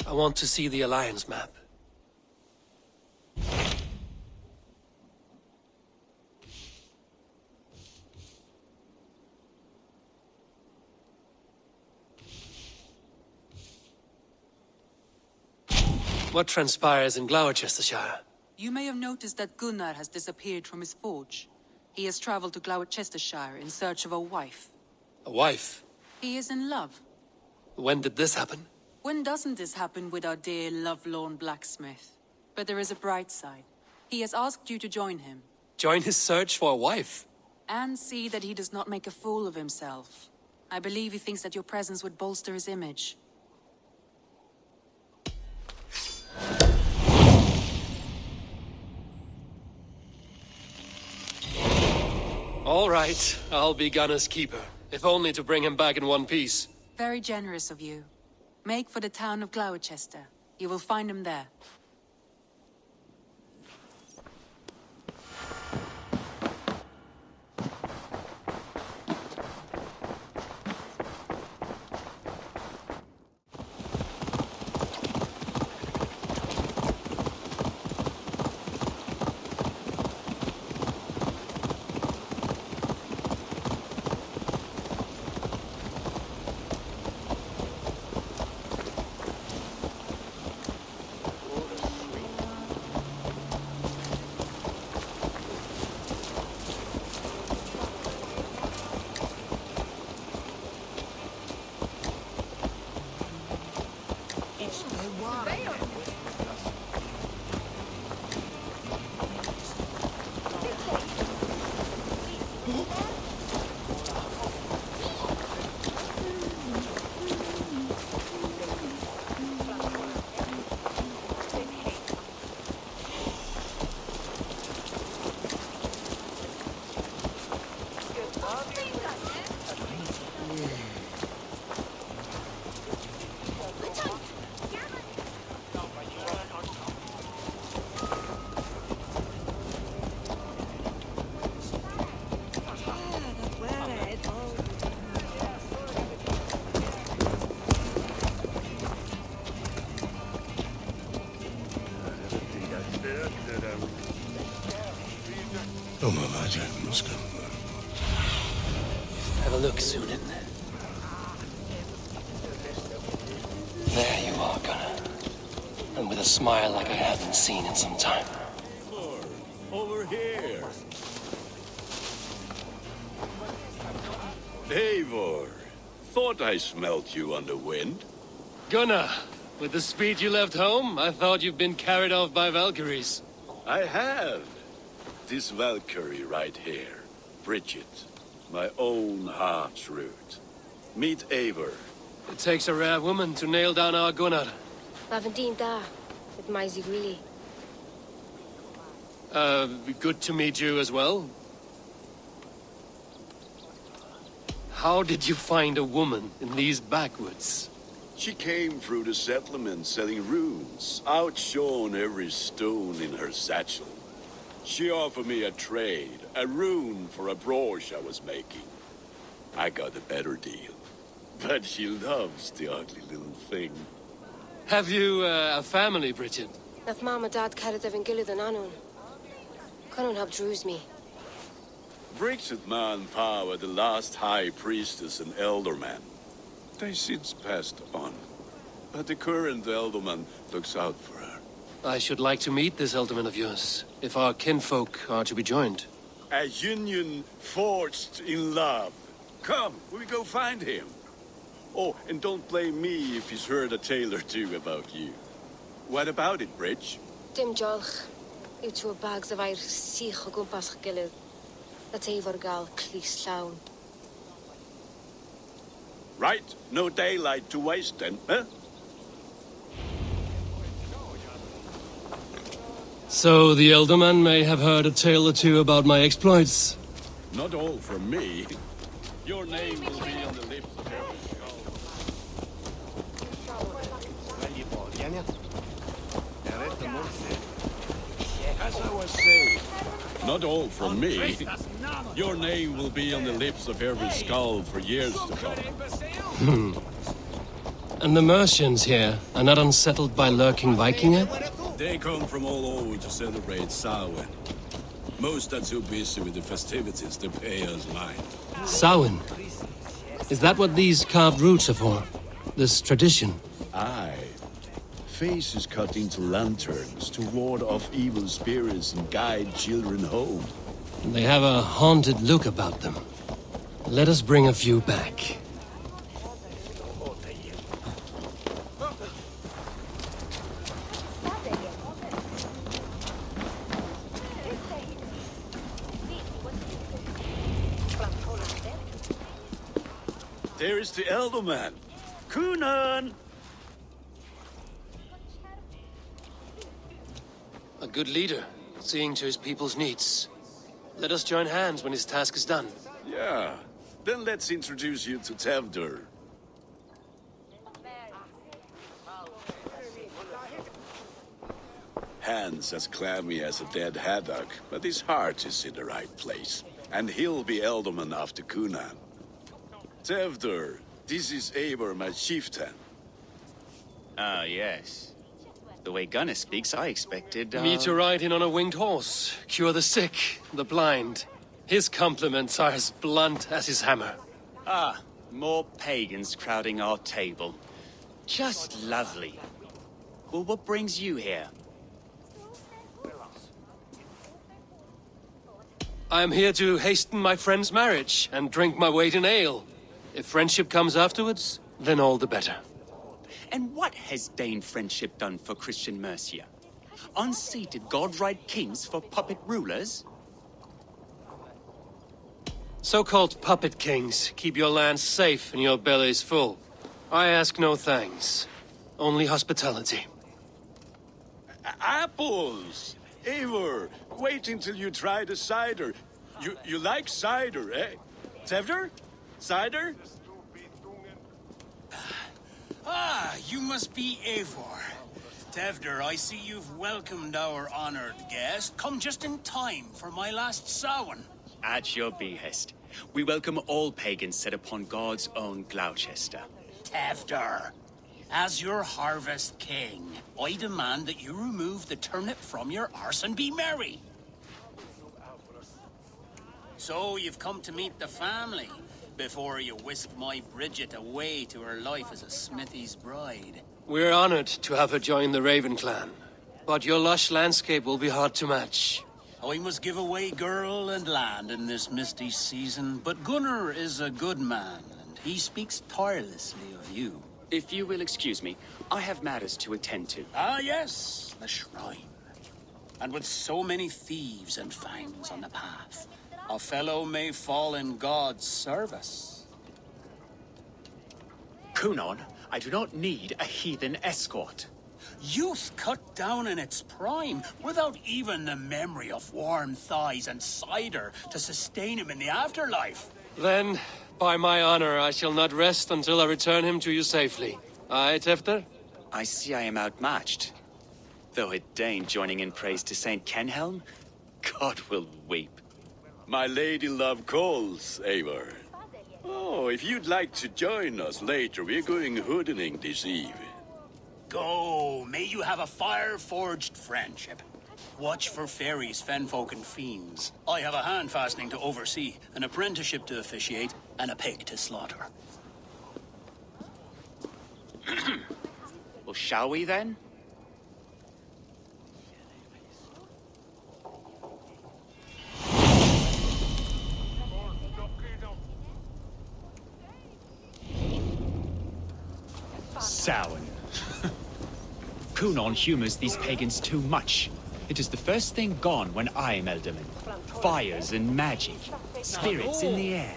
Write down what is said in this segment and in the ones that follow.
I want to see the Alliance map. What transpires in Glowecestrescire? You may have noticed that Gunnar has disappeared from his forge. He has traveled to Glowecestrescire in search of a wife. A wife? He is in love. When did this happen? When doesn't this happen with our dear lovelorn blacksmith? But there is a bright side. He has asked you to join him. Join his search for a wife? And see that he does not make a fool of himself. I believe he thinks that your presence would bolster his image. All right, I'll be Gunner's keeper, if only to bring him back in one piece. Very generous of you. Make for the town of Glowechester. You will find him there. Have a look, Sunan. There you are, Gunner. And with a smile like I haven't seen in some time. Over here. Eivor, thought I smelt you on the wind. Gunnar, with the speed you left home, I thought you'd been carried off by Valkyries. I have. This Valkyrie right here, Bridget, my own heart's root. Meet Eivor. It takes a rare woman to nail down our Gunnar. Lavendine da, with Maisy really. Good to meet you as well. How did you find a woman in these backwoods? She came through the settlement selling runes, outshone every stone in her satchel. She offered me a trade, a rune for a brooch I was making. I got a better deal. But she loves the ugly little thing. Have you a family, Bridget? If Mom and Dad carried them Gilad and Anun. Couldn't have drews me. Bridget Man Pa were the last high priestess and elderman. They since passed on. But the current elderman looks out for her. I should like to meet this elderman of yours, if our kinfolk are to be joined. A union forged in love. Come, we go find him. Oh, and don't blame me if he's heard a tale or two about you. What about it, Bridge? Dim jolch. You two bags of air sich o gwmpas Gilad. That's Eivor gal clis llawn. Right, no daylight to waste then, huh? So the elderman may have heard a tale or two about my exploits. Not all from me. Your name will be on the lips of every skull. As I was saying, not all from me. Your name will be on the lips of every skull for years to come. And the Mercians here are not unsettled by lurking Vikinger? They come from all over to celebrate Samhain. Most are too busy with the festivities to pay us mind. Samhain? Is that what these carved roots are for? This tradition? Aye. Faces cut into lanterns to ward off evil spirits and guide children home. They have a haunted look about them. Let us bring a few back. There is the Elderman. Kunan! A good leader, seeing to his people's needs. Let us join hands when his task is done. Yeah. Then let's introduce you to Tevdur. Hands as clammy as a dead haddock, but his heart is in the right place. And he'll be Elderman after Kunan. Tevdur, this is Eivor, my chieftain. Ah, yes. The way Gunnar speaks, I expected, Me to ride in on a winged horse, cure the sick, the blind. His compliments are as blunt as his hammer. Ah, more pagans crowding our table. Just lovely. Well, what brings you here? I am here to hasten my friend's marriage and drink my weight in ale. If friendship comes afterwards, then all the better. And what has Dane friendship done for Christian Mercia? Unseated godright kings for puppet rulers? So-called puppet kings keep your lands safe and your bellies full. I ask no thanks, only hospitality. Apples! Eivor, wait until you try the cider. You like cider, eh? Tevdur? Cider? Ah, you must be Eivor. Tevdur, I see you've welcomed our honored guest. Come just in time for my last Samhain. At your behest. We welcome all pagans set upon God's own Gloucester. Tevdur, as your harvest king, I demand that you remove the turnip from your arse and be merry. So you've come to meet the family before you whisk my Bridget away to her life as a smithy's bride. We're honored to have her join the Raven clan, but your lush landscape will be hard to match. I must give away girl and land in this misty season, but Gunnar is a good man, and he speaks tirelessly of you. If you will excuse me, I have matters to attend to. Ah, yes, the shrine. And with so many thieves and fangs on the path, a fellow may fall in God's service. Kunon, I do not need a heathen escort. Youth cut down in its prime, without even the memory of warm thighs and cider to sustain him in the afterlife. Then, by my honor, I shall not rest until I return him to you safely. Aye, Tefter? I see I am outmatched. Though a Dane joining in praise to Saint Kenhelm, God will weep. My lady love calls, Eivor. Oh, if you'd like to join us later, we're going hoodening this eve. Go, may you have a fire-forged friendship. Watch for fairies, fenfolk, and fiends. I have a hand fastening to oversee, an apprenticeship to officiate, and a pig to slaughter. Well, shall we then? Samhain. Kunon humors these pagans too much. It is the first thing gone when I am Elderman. Fires and magic, spirits in the air.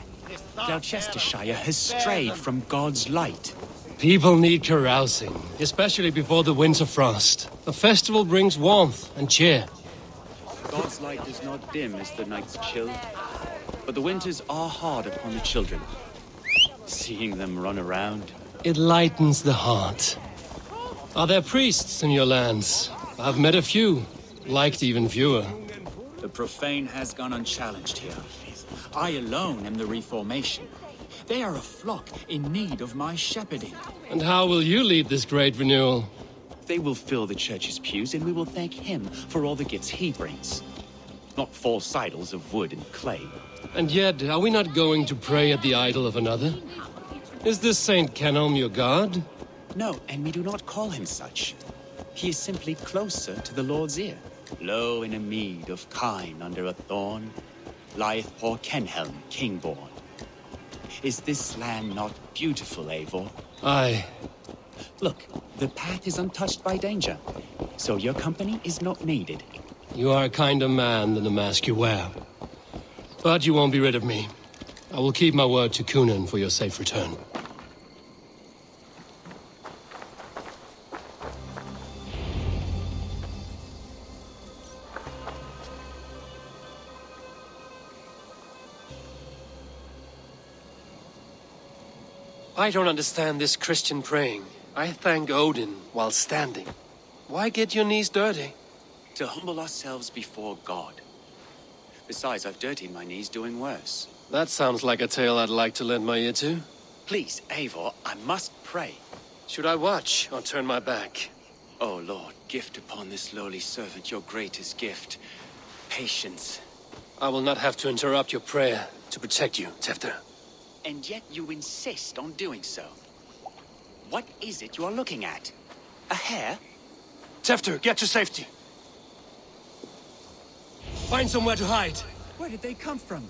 Gloucestershire has strayed from God's light. People need carousing, especially before the winter frost. A festival brings warmth and cheer. God's light does not dim as the nights chill, but the winters are hard upon the children. Seeing them run around. It lightens the heart. Are there priests in your lands? I've met a few, liked even fewer. The profane has gone unchallenged here. I alone am the Reformation. They are a flock in need of my shepherding. And how will you lead this great renewal? They will fill the church's pews, and we will thank him for all the gifts he brings. Not false idols of wood and clay. And yet, are we not going to pray at the idol of another? Is this Saint Kenelm your god? No, and we do not call him such. He is simply closer to the Lord's ear. Low in a mead of kine under a thorn, lieth poor Kenhelm, king-born. Is this land not beautiful, Eivor? Aye. Look, the path is untouched by danger, so your company is not needed. You are a kinder man than the mask you wear. But you won't be rid of me. I will keep my word to Kunan for your safe return. I don't understand this Christian praying. I thank Odin while standing. Why get your knees dirty? To humble ourselves before God. Besides, I've dirtied my knees doing worse. That sounds like a tale I'd like to lend my ear to. Please, Eivor, I must pray. Should I watch or turn my back? Oh, Lord, gift upon this lowly servant your greatest gift. Patience. I will not have to interrupt your prayer to protect you, Tefter. And yet you insist on doing so. What is it you are looking at? A hare? Tefter, get to safety. Find somewhere to hide. Where did they come from?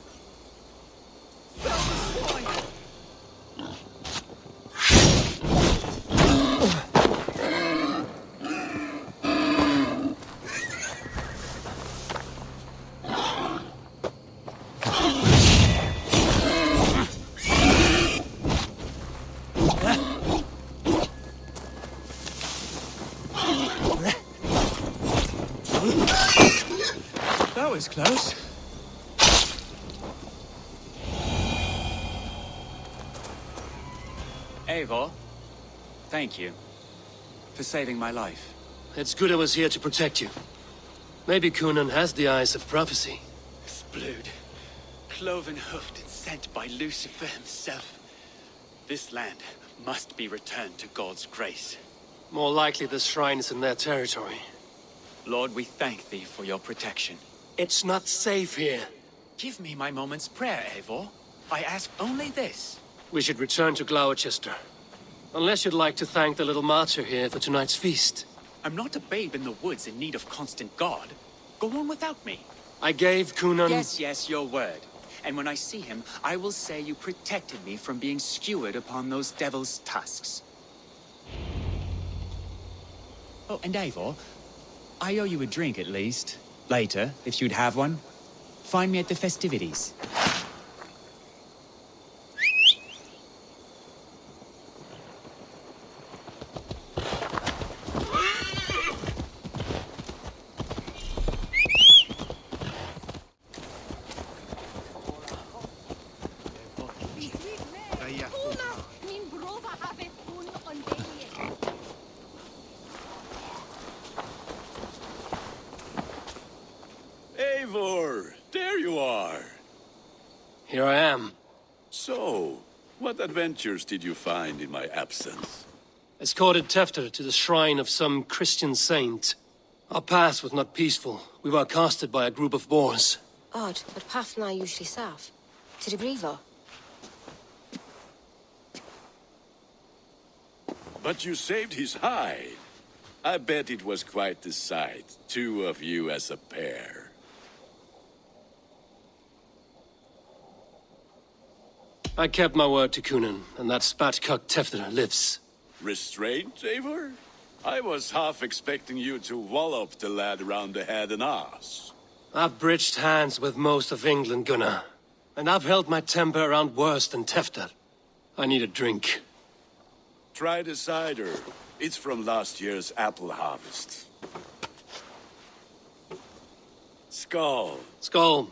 That was close. Eivor, thank you for saving my life. It's good I was here to protect you. Maybe Kunan has the eyes of prophecy. Splood, cloven-hoofed and sent by Lucifer himself. This land must be returned to God's grace. More likely the shrine is in their territory. Lord, we thank thee for your protection. It's not safe here. Give me my moment's prayer, Eivor. I ask only this. We should return to Glowecester. Unless you'd like to thank the little martyr here for tonight's feast. I'm not a babe in the woods in need of constant guard. Go on without me. I gave Kunan... Yes, your word. And when I see him, I will say you protected me from being skewered upon those devil's tusks. Oh, and Eivor, I owe you a drink at least. Later, if you'd have one. Find me at the festivities. Eivor, there you are. Here I am. So, what adventures did you find in my absence? Escorted Tefter to the shrine of some Christian saint. Our path was not peaceful. We were accosted by a group of boars. Odd, but path na usually safe. To the Brivo. But you saved his hide. I bet it was quite the sight, two of you as a pair. I kept my word to Kunan, and that spatcock Tefter lives. Restraint, Eivor? I was half expecting you to wallop the lad around the head and ass. I've bridged hands with most of England, Gunnar. And I've held my temper around worse than Tefter. I need a drink. Try the cider. It's from last year's apple harvest. Skull. Skull.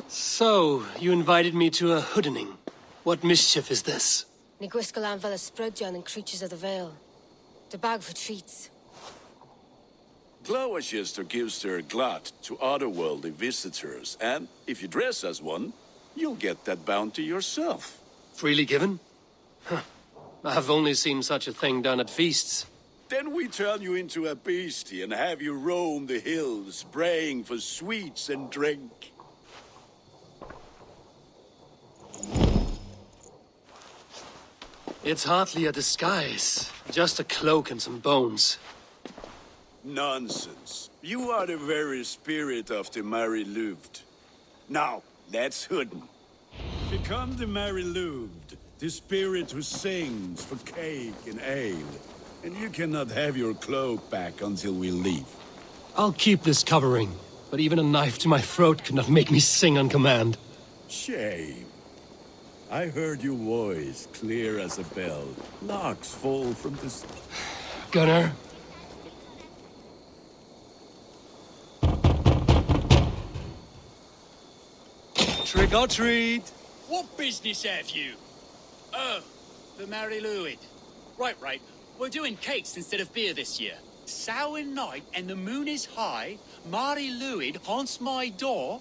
So, you invited me to a hoodening. What mischief is this? Ni gwisgalan fel ysbrydion and creatures of the Vale. The bag for treats. Glowecester gives their glut to otherworldly visitors, and if you dress as one, you'll get that bounty yourself. Freely given? Huh. I've only seen such a thing done at feasts. Then we turn you into a beastie and have you roam the hills, praying for sweets and drink. It's hardly a disguise. Just a cloak and some bones. Nonsense. You are the very spirit of the Mary Louved. Now, let's hoodin. Become the Mary Louved, the spirit who sings for cake and ale. And you cannot have your cloak back until we leave. I'll keep this covering, but even a knife to my throat could not make me sing on command. Shame. I heard your voice clear as a bell. Locks fall from the... Gunnar? Trick or treat! What business have you? Oh, the Mary Louid. Right. We're doing cakes instead of beer this year. Sour night and the moon is high. Mary Louid haunts my door.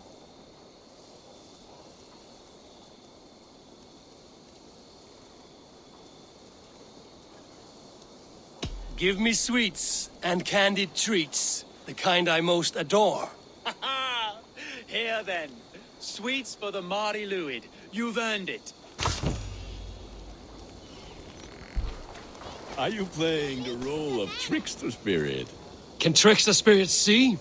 Give me sweets and candied treats, the kind I most adore. Here then. Sweets for the Mary Louid. You've earned it. Are you playing the role of trickster spirit? Can trickster spirits see?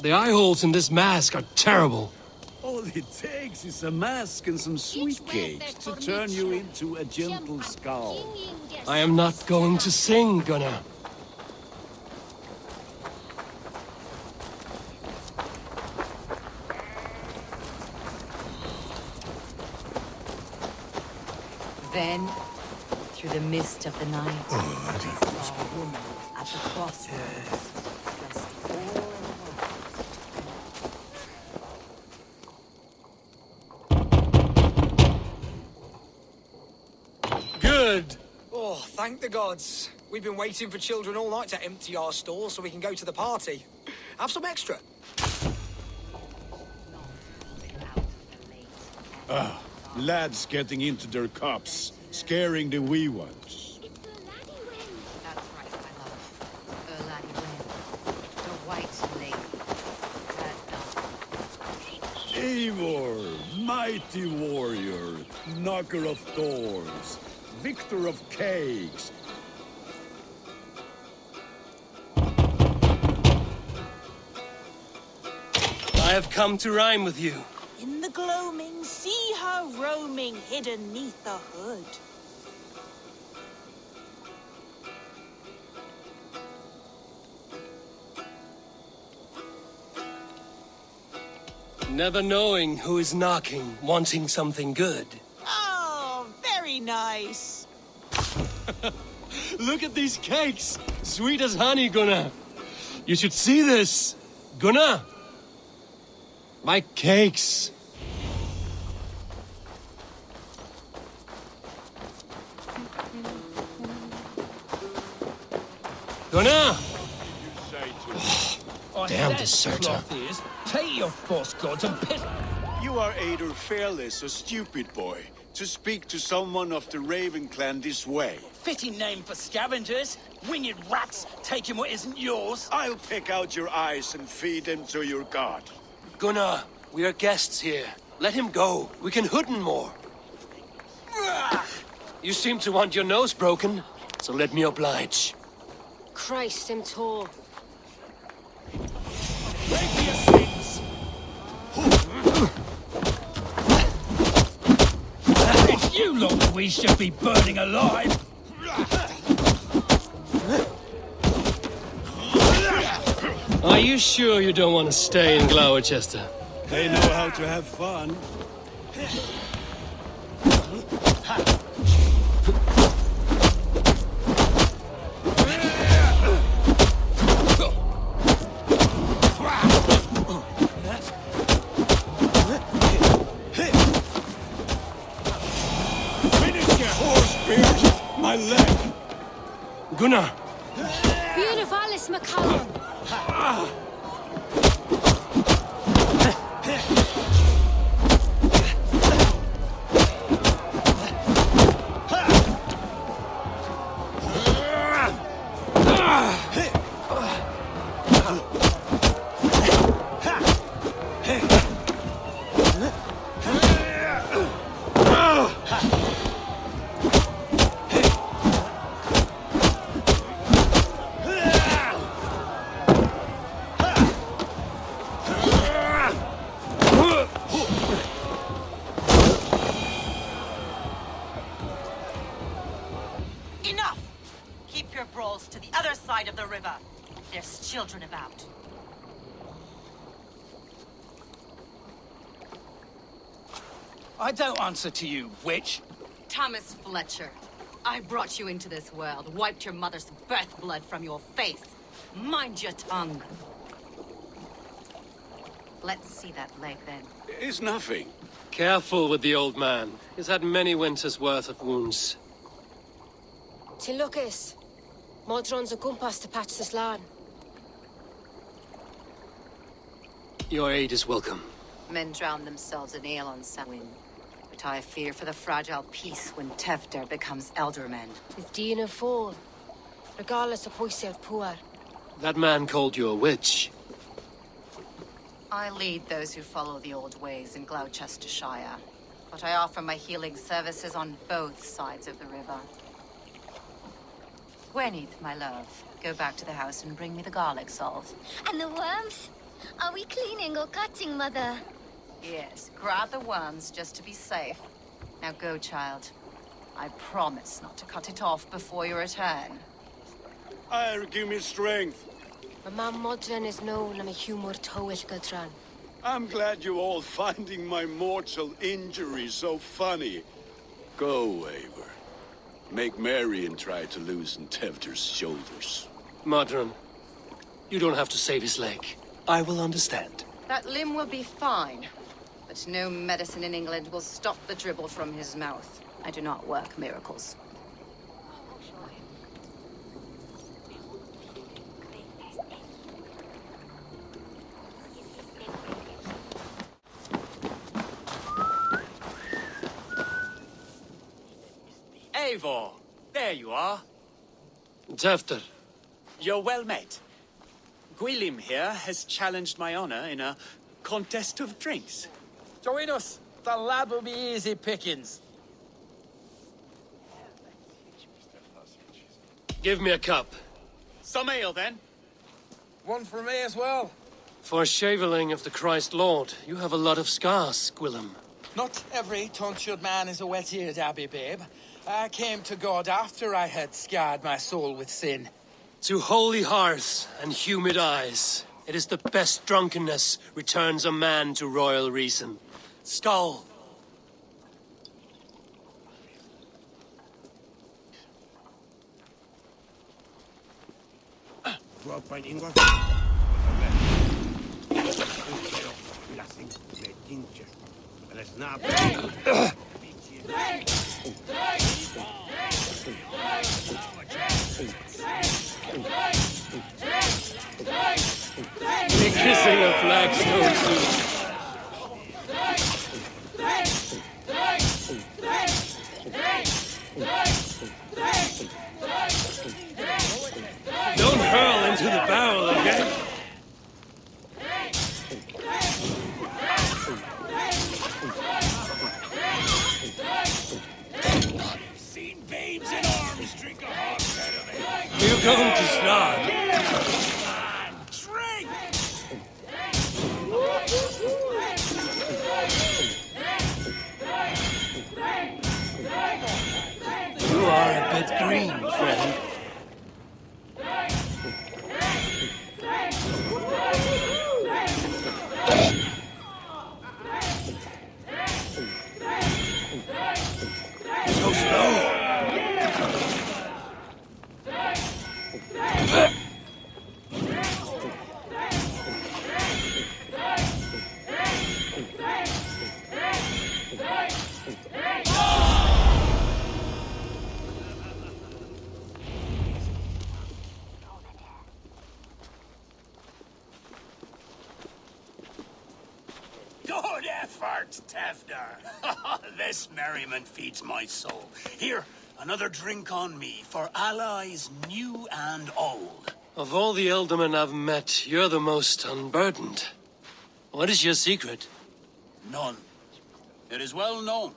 The eye holes in this mask are terrible. All it takes is a mask and some sweet cakes to turn you into a gentle skull. I am not going to sing, Gunnar. Then, through the mist of the night, I saw a woman at the crossroads, dressed all in white. Good. Oh, thank the gods. We've been waiting for children all night to empty our stores so we can go to the party. Have some extra. Lads getting into their cups, scaring the wee ones. That's right, my love. Laddie Wen, the white lady. Eivor, mighty warrior, knocker of doors, victor of cakes. I have come to rhyme with you. In the gloaming, see her roaming hidden neath the hood. Never knowing who is knocking, wanting something good. Oh, very nice. Look at these cakes! Sweet as honey, Gunnar. You should see this. Gunnar! My cakes. Gunnar! Damn deserter. Take your false gods and piss. You are either fearless or stupid, boy, to speak to someone of the Raven clan this way. Fitting name for scavengers. Winged rats taking what isn't yours. I'll pick out your eyes and feed them to your god. Gunnar, we are guests here. Let him go. We can hooden more. You seem to want your nose broken, so let me oblige. Christ, I'm tall. It's you lot that we should be burning alive. Are you sure you don't want to stay in Glowecester? They know how to have fun. My leg! Gunnar! Beautifalis McCallum! Enough! Keep your brawls to the other side of the river. There's children about. I don't answer to you, witch. Thomas Fletcher, I brought you into this world, wiped your mother's birth blood from your face. Mind your tongue. Let's see that leg, then. It's nothing. Careful with the old man. He's had many winters' worth of wounds. Till Lucas. Modron's a gumpas to patch this land. Your aid is welcome. Men drown themselves in ale on Samhain. But I fear for the fragile peace when Tefter becomes elderman. With Dina fall. Regardless of yourself poor. That man called you a witch. I lead those who follow the old ways in Glowecestrescire. But I offer my healing services on both sides of the river. Gweneth, my love, go back to the house and bring me the garlic salt. And the worms? Are we cleaning or cutting, Mother? Yes, grab the worms just to be safe. Now go, child. I promise not to cut it off before you return. Give me strength. My mam Modron is known am a humor towish gadran. I'm glad you're all finding my mortal injury so funny. Go, Eivor. Make merry and try to loosen Tevter's shoulders. Modron, you don't have to save his leg. I will understand. That limb will be fine. But no medicine in England will stop the dribble from his mouth. I do not work miracles. Eivor, there you are. Tefter. You're well met. Gwilym here has challenged my honor in a contest of drinks. Join us. The lad will be easy pickings. Give me a cup. Some ale, then. One for me as well. For shaveling of the Christ Lord, you have a lot of scars, Gwilym. Not every tonsured man is a wet-eared abbey, babe. I came to God after I had scarred my soul with sin. To holy hearths and humid eyes, it is the best drunkenness returns a man to royal reason. Skull. Be kissing a flagstone soon. Don't hurl into the barrel again. Seen babes in arms drink a hogshead of it. You're going to start. Drink! You are a bit green, friend. So slow. Good effort, Tefter. This merriment feeds my soul. Here, another drink on me for allies new and old. Of all the Eldermen I've met, you're the most unburdened. What is your secret? None. It is well known.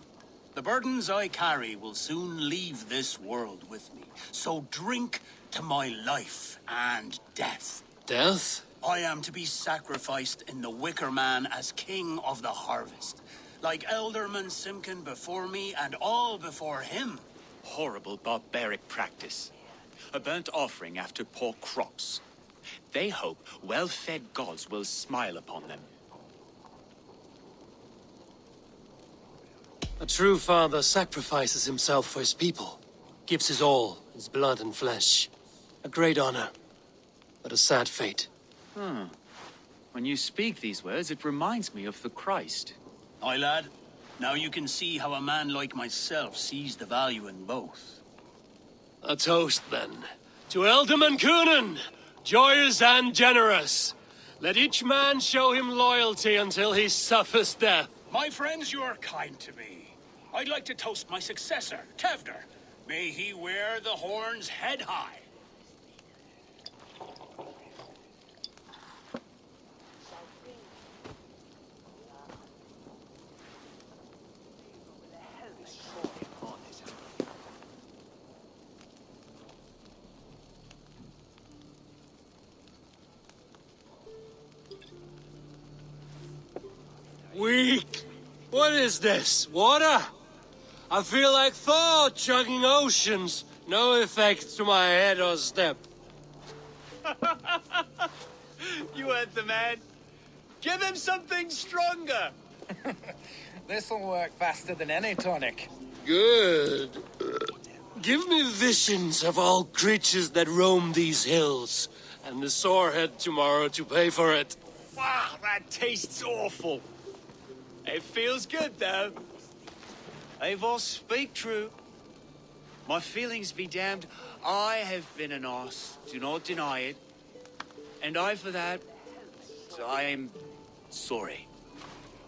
The burdens I carry will soon leave this world with me. So drink to my life and death. Death? I am to be sacrificed in the Wicker Man as king of the harvest. Like Elderman Simkin before me and all before him. horrible barbaric practice. A burnt offering after poor crops. They hope well-fed gods will smile upon them. A true father sacrifices himself for his people. Gives his all, his blood and flesh. A great honor, but a sad fate. When you speak these words, it reminds me of the Christ. Aye, lad. Now you can see how a man like myself sees the value in both. A toast, then. To Ealdorman Coonan, joyous and generous. Let each man show him loyalty until he suffers death. My friends, you are kind to me. I'd like to toast my successor, Tevder. May he wear the horns head high. Weak! What is this? Water? I feel like Thor chugging oceans. No effect to my head or step. You heard the man. Give him something stronger. This'll work faster than any tonic. Good. Give me visions of all creatures that roam these hills, and the sore head tomorrow to pay for it. Wow, that tastes awful. It feels good, though. Eivor, speak true. My feelings be damned. I have been an arse, do not deny it. And I for that, I am sorry.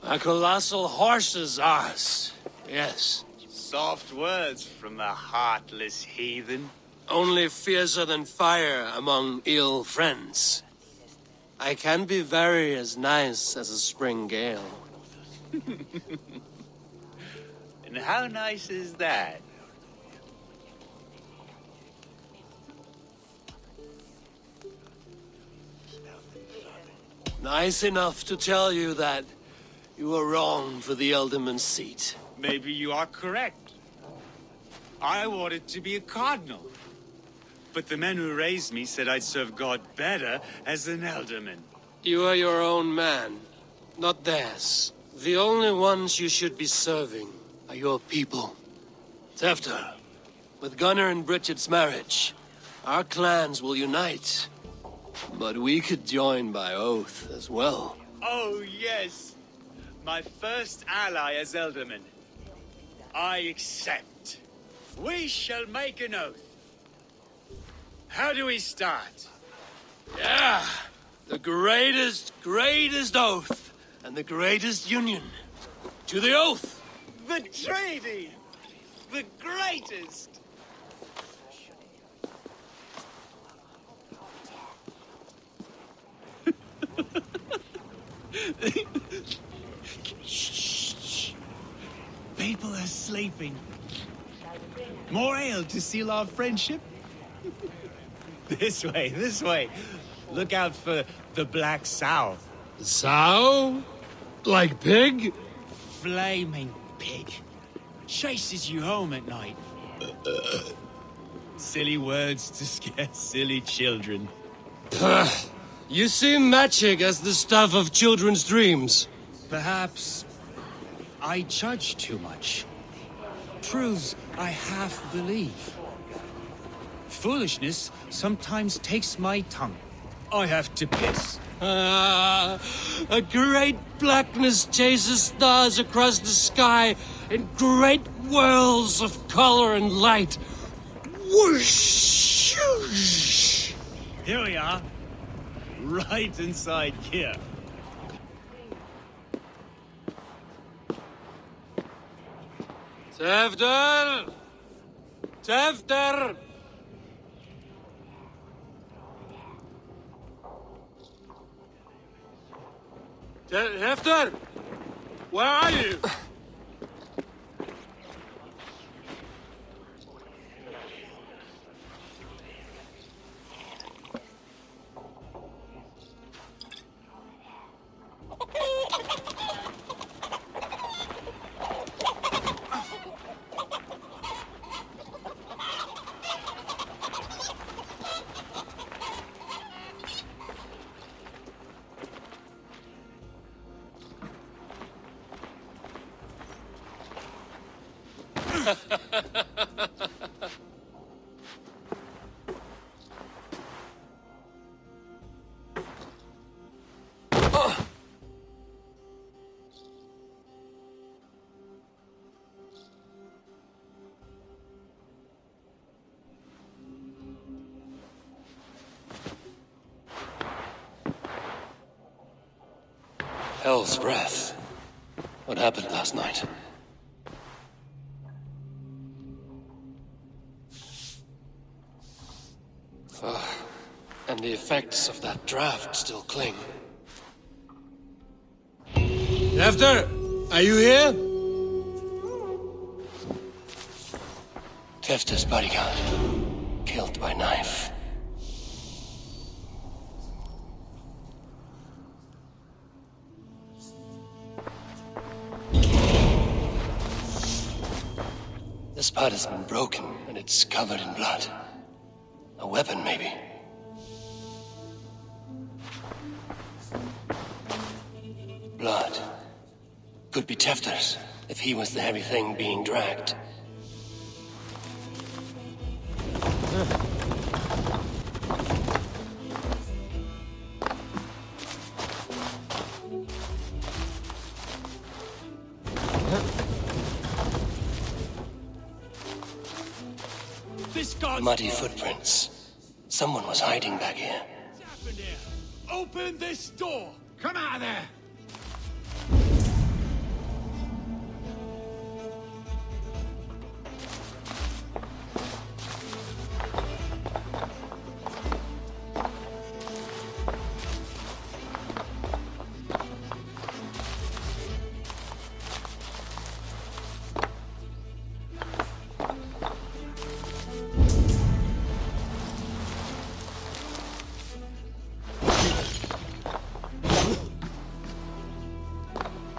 A colossal horse's arse, yes. Soft words from the heartless heathen. Only fiercer than fire among ill friends. I can be very as nice as a spring gale. And how nice is that? Nice enough to tell you that you were wrong for the Ealdorman's seat. Maybe you are correct. I wanted to be a cardinal. But the men who raised me said I'd serve God better as an Ealdorman. You are your own man, not theirs. The only ones you should be serving are your people. Tevder, with Gunnar and Bridget's marriage, our clans will unite. But we could join by oath as well. Oh, yes. My first ally as Ealdorman. I accept. We shall make an oath. How do we start? Yeah! The greatest oath! And the greatest union. To the oath! The treaty! The greatest! Shh. People are sleeping. More ale to seal our friendship? This way. Look out for the black sow. Sow? Like pig? Flaming pig. Chases you home at night. Silly words to scare silly children. You see magic as the stuff of children's dreams. Perhaps I judge too much. Truths I half believe. Foolishness sometimes takes my tongue. I have to piss. A great blackness chases stars across the sky in great whirls of color and light. Whoosh! Shoosh. Here we are. Right inside here. Tevder! Tevder! Hefter! Where are you? Hell's breath. What happened last night? And the effects of that draft still cling. Tefter, are you here? Tefter's bodyguard. Killed by knife. This part has been broken, and it's covered in blood. A weapon, maybe. Blood. Could be Tefter's, if he was the heavy thing being dragged. Muddy footprints. Someone was hiding back here. What's happened here? Open this door! Come out of there!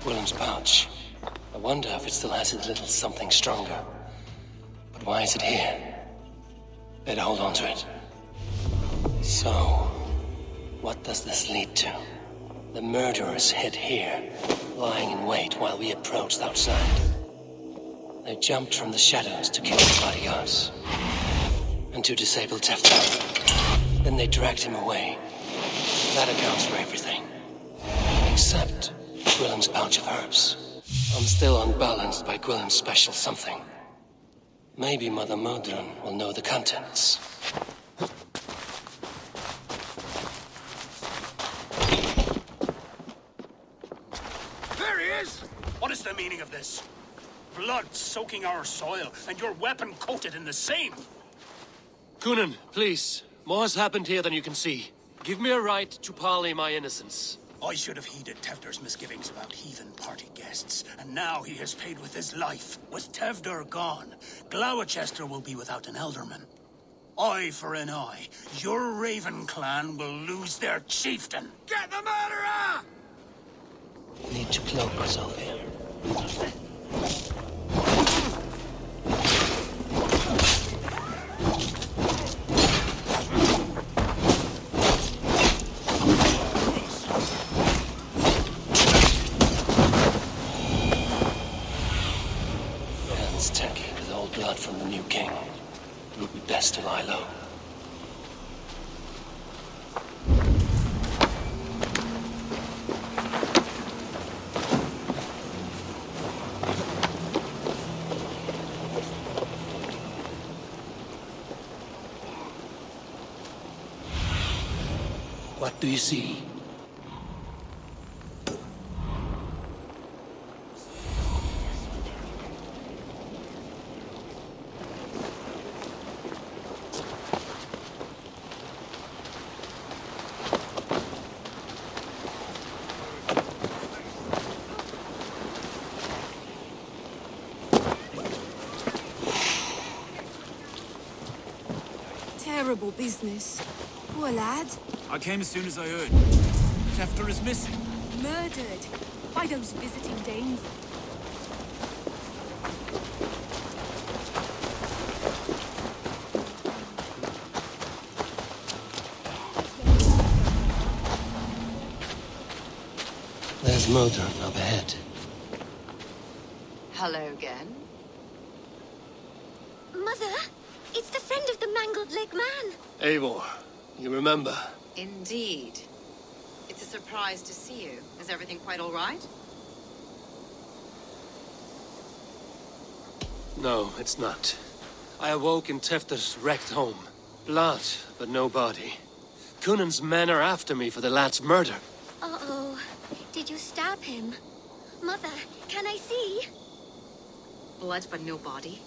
Willem's pouch. I wonder if it still has its little something stronger. But why is it here? Better hold on to it. So, what does this lead to? The murderers hid here, lying in wait while we approached outside. They jumped from the shadows to kill the bodyguards. And to disable Tefter. Then they dragged him away. That accounts for everything. Except Gwillem's pouch of herbs. I'm still unbalanced by Gwillem's special something. Maybe Mother Modron will know the contents. There he is! What is the meaning of this? Blood soaking our soil, and your weapon coated in the same! Kunin, please. More has happened here than you can see. Give me a right to parley my innocence. I should have heeded Tevder's misgivings about heathen party guests, and now he has paid with his life. With Tevder gone, Glowecester will be without an elderman. Eye for an eye, your Raven clan will lose their chieftain. Get the murderer! Need to cloak myself here. Blood from the new king. It would be best to lie low. What do you see? Terrible business. Poor lad. I came as soon as I heard. Tefter is missing. Murdered by those visiting Danes. There's Modron up ahead. Hello again. Mother, it's the friend of the mangled leg man. Eivor, you remember? Indeed. It's a surprise to see you. Is everything quite all right? No, it's not. I awoke in Tefter's wrecked home. Blood, but no body. Cunan's men are after me for the lad's murder. Uh-oh. Did you stab him? Mother, can I see? Blood but no body.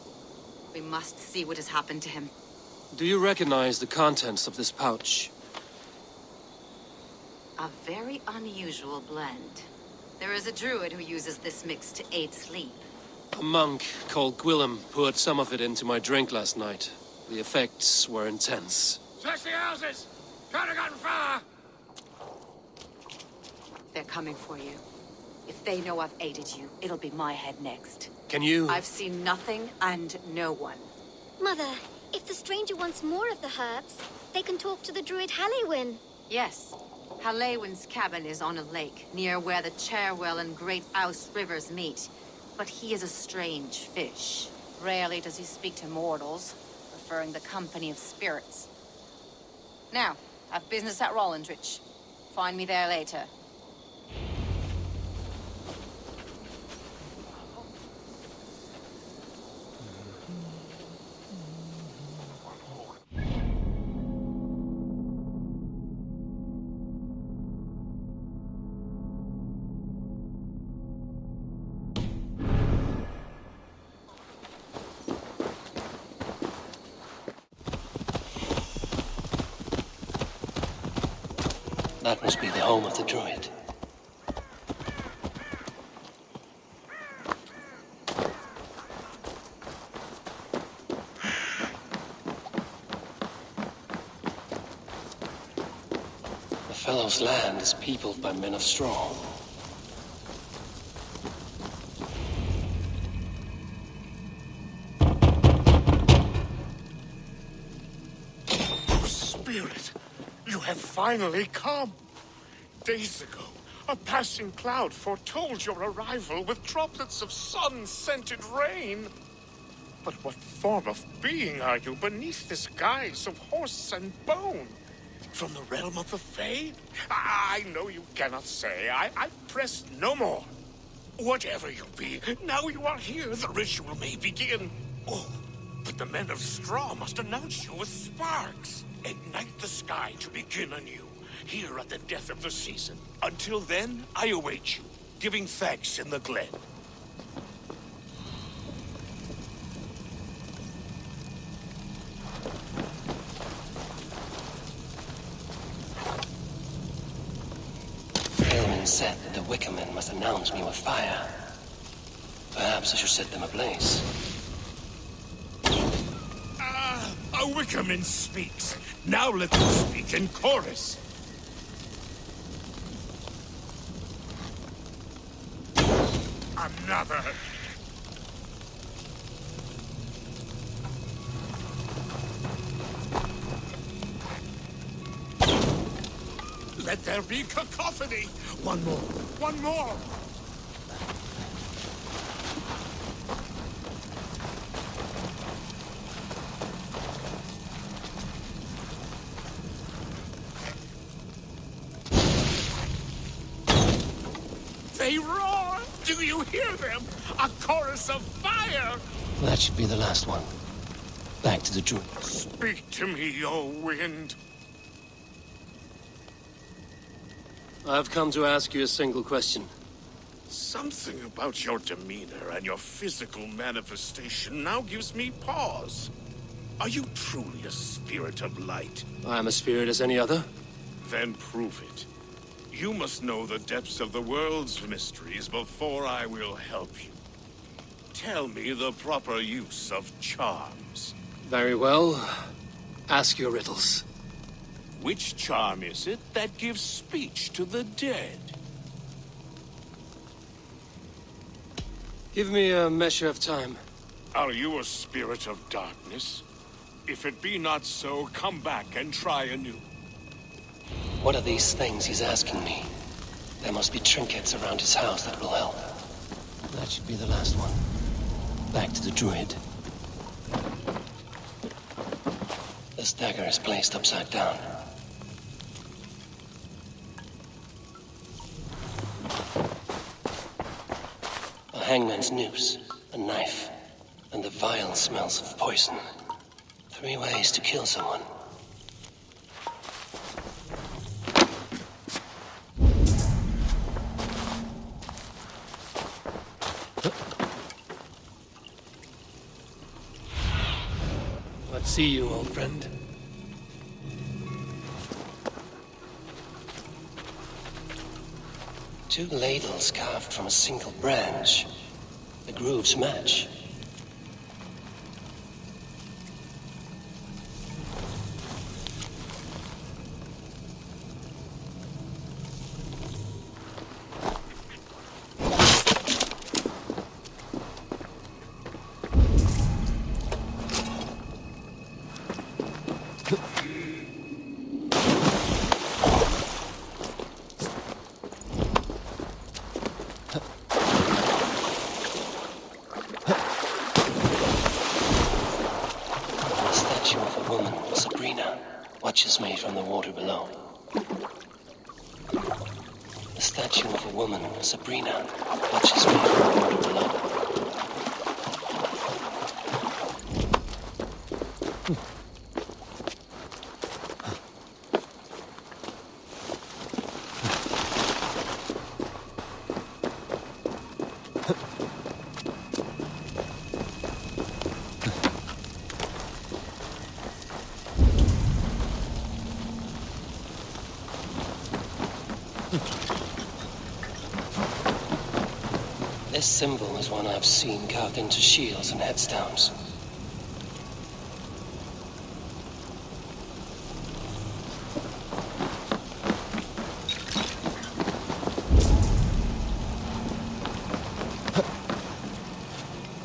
We must see what has happened to him. Do you recognize the contents of this pouch? A very unusual blend. There is a druid who uses this mix to aid sleep. A monk called Gwillem poured some of it into my drink last night. The effects were intense. Search the houses! Could have gotten far! They're coming for you. If they know I've aided you, it'll be my head next. Can you... I've seen nothing and no one. Mother, if the stranger wants more of the herbs, they can talk to the druid Halewyn. Yes. Halewyn's cabin is on a lake, near where the Cherwell and Great Ouse rivers meet. But he is a strange fish. Rarely does he speak to mortals, preferring the company of spirits. Now, I've business at Rollindrich. Find me there later. That must be the home of the druid. The fellow's land is peopled by men of straw. Oh, Spirit! You have finally come! Days ago, a passing cloud foretold your arrival with droplets of sun-scented rain. But what form of being are you beneath this guise of horse and bone? From the realm of the Fae? I know you cannot say. I press no more. Whatever you be, now you are here, the ritual may begin. Oh, but the men of straw must announce you with sparks. Ignite the sky to begin anew, here at the death of the season. Until then, I await you, giving thanks in the glen. Aelwyn said that the Wickermen must announce me with fire. Perhaps I should set them ablaze. A Wickerman speaks. Now let them speak in chorus. Another. Let there be cacophony. One more. One more. They roar! Do you hear them? A chorus of fire! That should be the last one. Back to the druid. Speak to me, O wind. I've come to ask you a single question. Something about your demeanor and your physical manifestation now gives me pause. Are you truly a spirit of light? I'm a spirit as any other. Then prove it. You must know the depths of the world's mysteries before I will help you. Tell me the proper use of charms. Very well. Ask your riddles. Which charm is it that gives speech to the dead? Give me a measure of time. Are you a spirit of darkness? If it be not so, come back and try anew. What are these things he's asking me? There must be trinkets around his house that will help. That should be the last one. Back to the druid. This dagger is placed upside down. A hangman's noose, a knife, and the vile smells of poison. 3 ways to kill someone. Let's see you, old friend. Two ladles carved from a single branch. The grooves match. Watches me from the water below. The statue of a woman, Sabrina, watches me from the water below. This symbol is one I've seen carved into shields and headstones.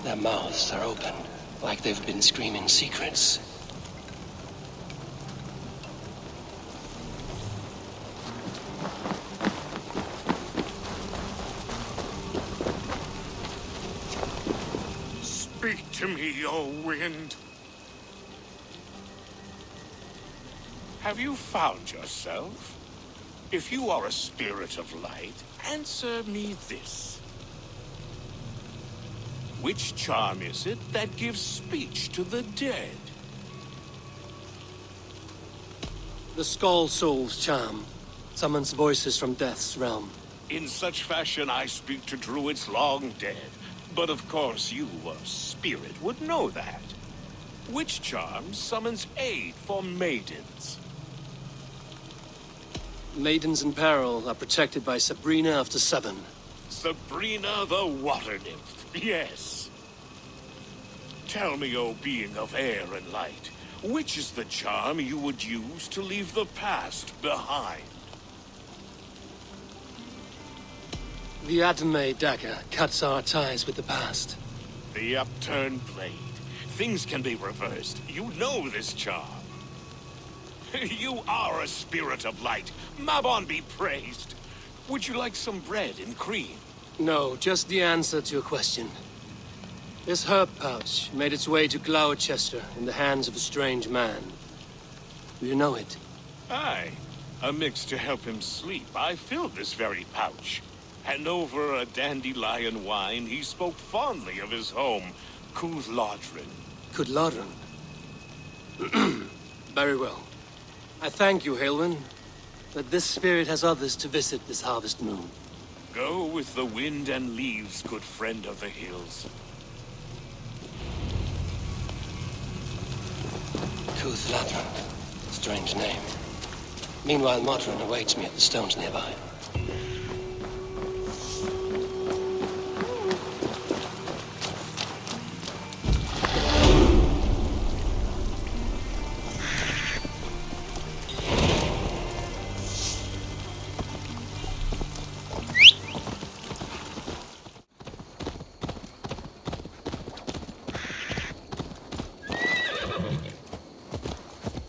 Their mouths are open, like they've been screaming secrets. Speak to me, O wind. Have you found yourself? If you are a spirit of light, answer me this. Which charm is it that gives speech to the dead? The Skull Soul's charm summons voices from Death's realm. In such fashion I speak to druids long dead. But of course you, a spirit, would know that. Which charm summons aid for maidens? Maidens in peril are protected by Sabrina of the Seven. Sabrina the Water Nymph, yes. Tell me, O being of air and light, which is the charm you would use to leave the past behind? The Adame dagger cuts our ties with the past. The upturned blade. Things can be reversed. You know this charm. You are a spirit of light. Mabon be praised. Would you like some bread and cream? No, just the answer to your question. This herb pouch made its way to Glowecester in the hands of a strange man. Do you know it? Aye. A mix to help him sleep. I filled this very pouch. And over a dandelion wine, he spoke fondly of his home, Cúthládrin. Cúthládrin? Very well. I thank you, Haelwyn, that this spirit has others to visit this harvest moon. Go with the wind and leaves, good friend of the hills. Cúthládrin. Strange name. Meanwhile, Modron awaits me at the stones nearby.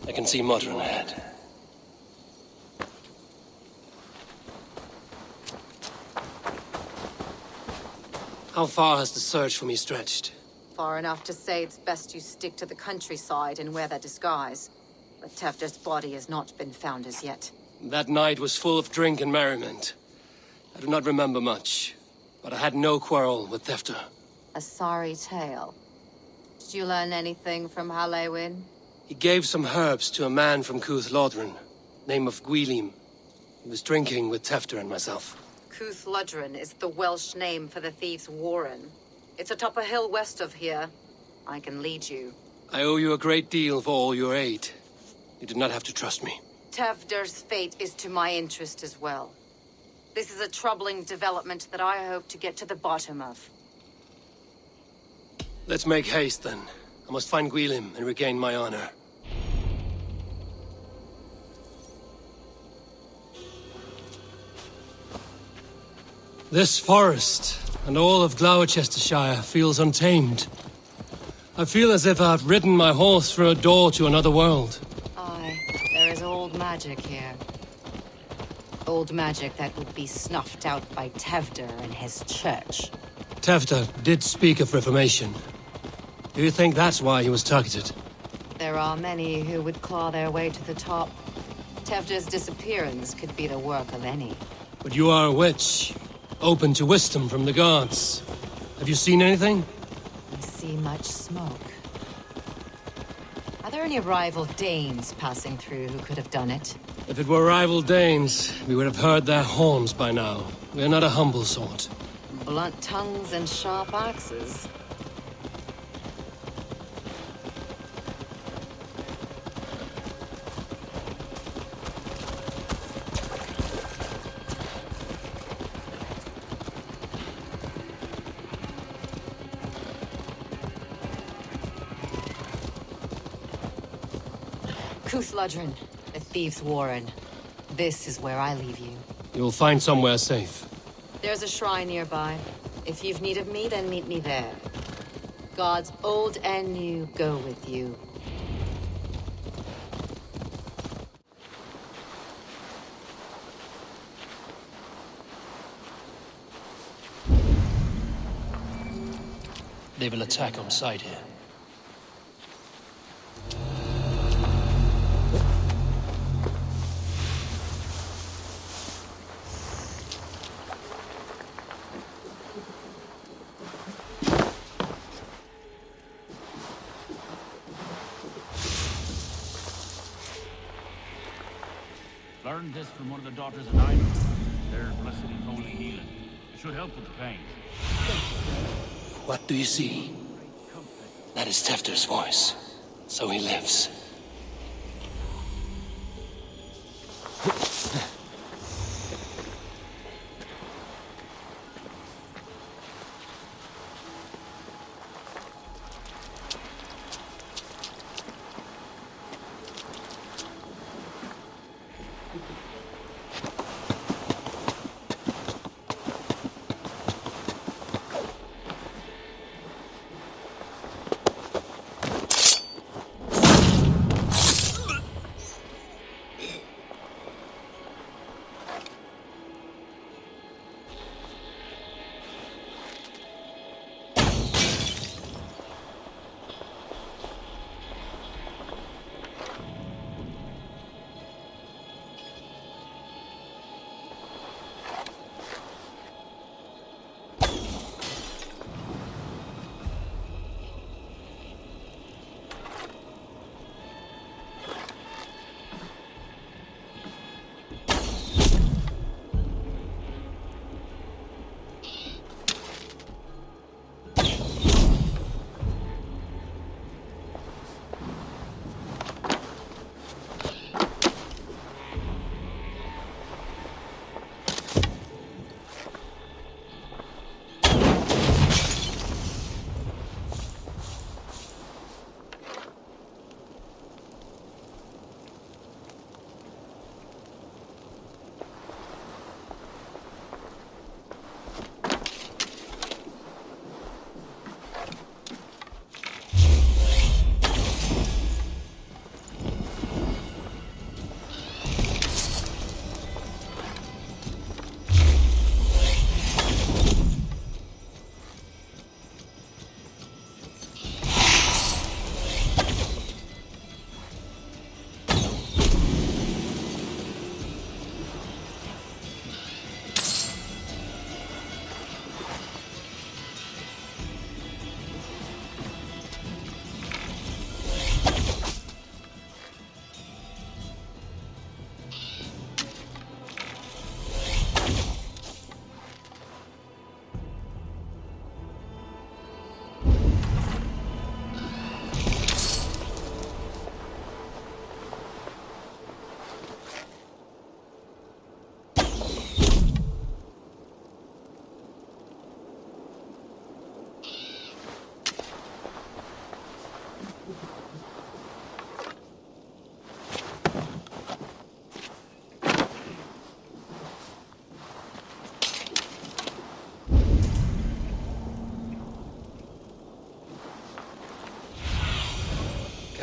I can see Modron ahead. How far has the search for me stretched? Far enough to say it's best you stick to the countryside and wear that disguise. But Tefder's body has not been found as yet. That night was full of drink and merriment. I do not remember much, but I had no quarrel with Tefter. A sorry tale. Did you learn anything from Halewin? He gave some herbs to a man from Cuth Lodren, name of Gwylim. He was drinking with Tefter and myself. Cuth Lodren is the Welsh name for the thieves' warren. It's atop a hill west of here. I can lead you. I owe you a great deal for all your aid. You did not have to trust me. Tefder's fate is to my interest as well. This is a troubling development that I hope to get to the bottom of. Let's make haste, then. I must find Gwylim and regain my honor. This forest and all of Glowecestrescire feels untamed. I feel as if I've ridden my horse through a door to another world. Aye, there is old magic here. Old magic that would be snuffed out by Tefder and his church. Tefter did speak of reformation. Do you think that's why he was targeted? There are many who would claw their way to the top. Tefder's disappearance could be the work of any. But you are a witch, open to wisdom from the gods. Have you seen anything? I see much smoke. Are there any rival Danes passing through who could have done it? If it were rival Danes, we would have heard their horns by now. We are not a humble sort. Blunt tongues and sharp axes. Cuth Lodren, the thieves' warren. This is where I leave you. You'll find somewhere safe. There's a shrine nearby. If you've need of me, then meet me there. Gods old and new go with you. They will attack on sight here. Learned this from one of the daughters of Iron. Their blessed and holy healing. It should help with the pain. What do you see? That is Tefter's voice. So he lives.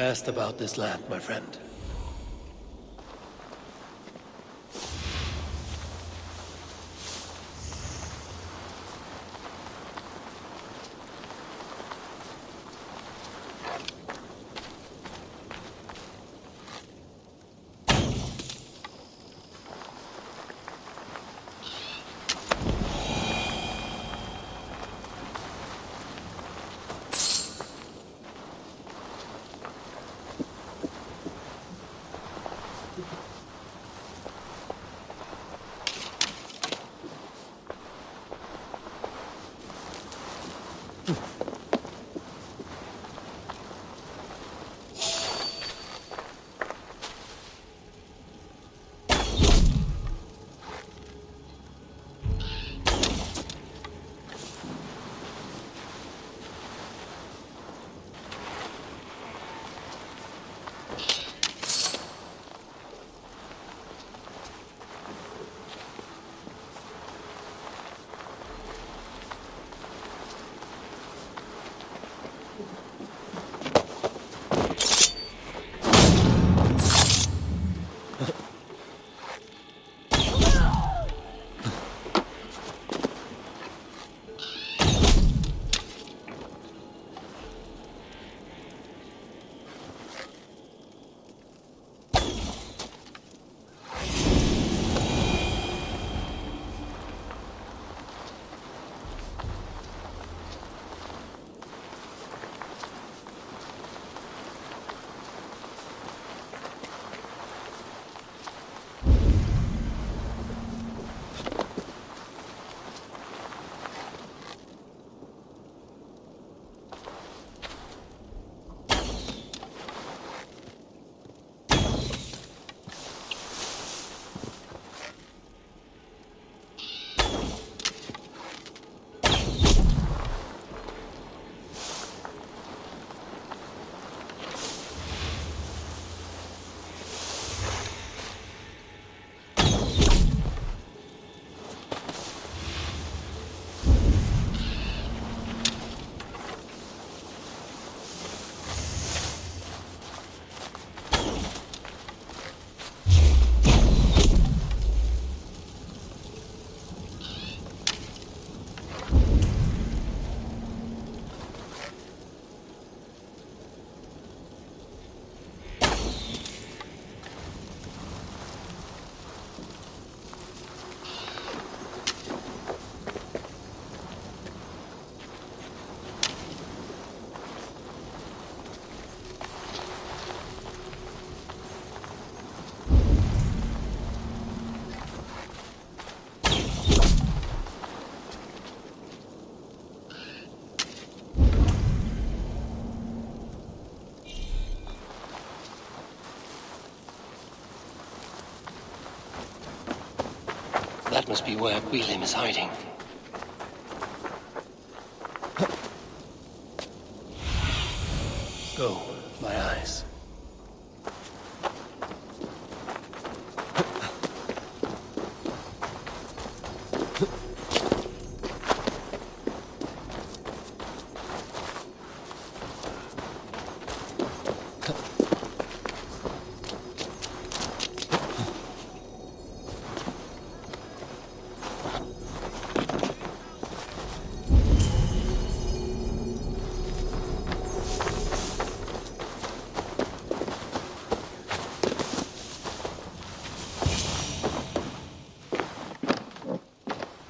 asked about this land, my friend. That must be where Gwilym is hiding. Go, my eyes.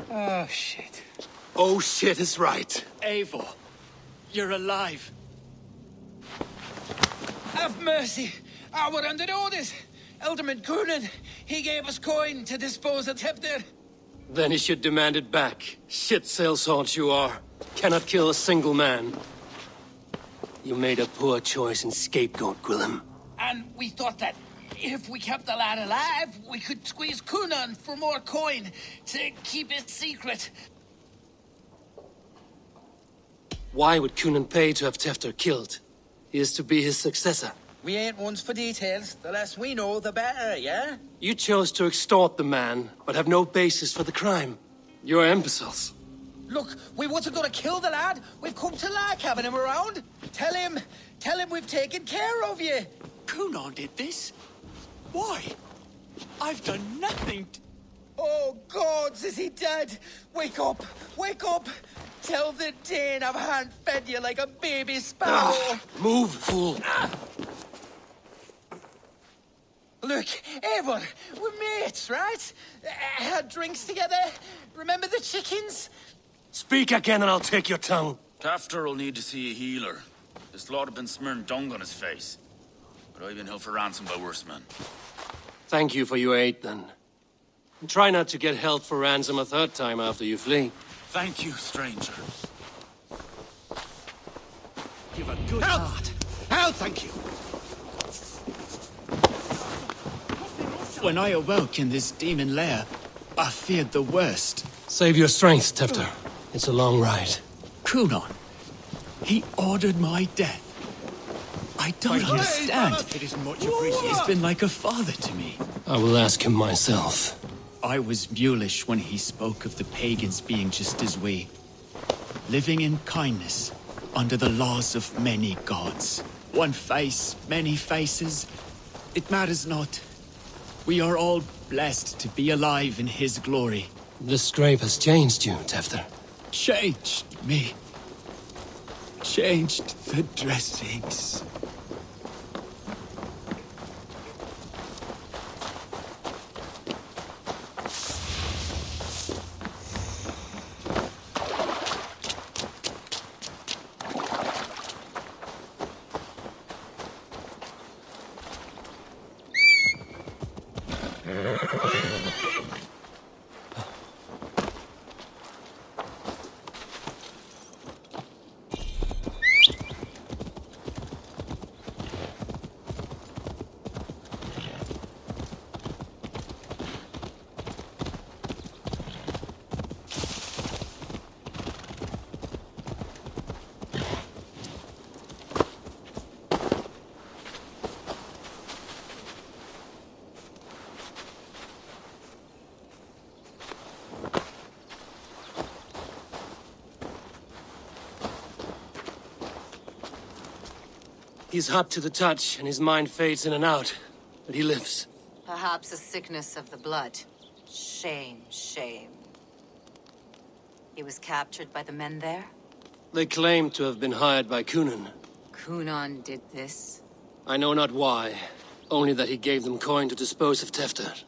Oh, shit. Oh, shit is right. Eivor, you're alive. Have mercy. We're under orders. Alderman Coonan, he gave us coin to dispose of Tefter. Then he should demand it back. Shit sailsaunt you are. Cannot kill a single man. You made a poor choice in scapegoat, Gwilym. And we thought that if we kept the lad alive, we could squeeze Coonan for more coin to keep it secret. Why would Coonan pay to have Tefter killed? He is to be his successor. We ain't ones for details. The less we know, the better, yeah? You chose to extort the man, but have no basis for the crime. You're imbeciles. Look, we wasn't gonna kill the lad. We've come to like having him around. Tell him we've taken care of you. Cunon did this? Why? I've done nothing. Oh, gods, is he dead? Wake up! Wake up! Tell the Dane I've hand-fed you like a baby sparrow. Move, fool. Look, Eivor, we're mates, right? Had drinks together. Remember the chickens? Speak again and I'll take your tongue. Tafter will need to see a healer. This lot have been smearing dung on his face. But I've been held for ransom by worse men. Thank you for your aid, then. And try not to get held for ransom a third time after you flee. Thank you, stranger. Give a good heart. Help, thank you. When I awoke in this demon lair, I feared the worst. Save your strength, Tefter. It's a long ride. Cunon. He ordered my death. I don't understand. It is much appreciated. He's been like a father to me. I will ask him myself. I was mulish when he spoke of the pagans being just as we. Living in kindness, under the laws of many gods. One face, many faces. It matters not. We are all blessed to be alive in his glory. This scrape has changed you, Tefter. Changed me. Changed the dressings. He's hot to the touch, and his mind fades in and out. But he lives. Perhaps a sickness of the blood. Shame, shame. He was captured by the men there? They claim to have been hired by Cunon. Cunon did this? I know not why. Only that he gave them coin to dispose of Tefter.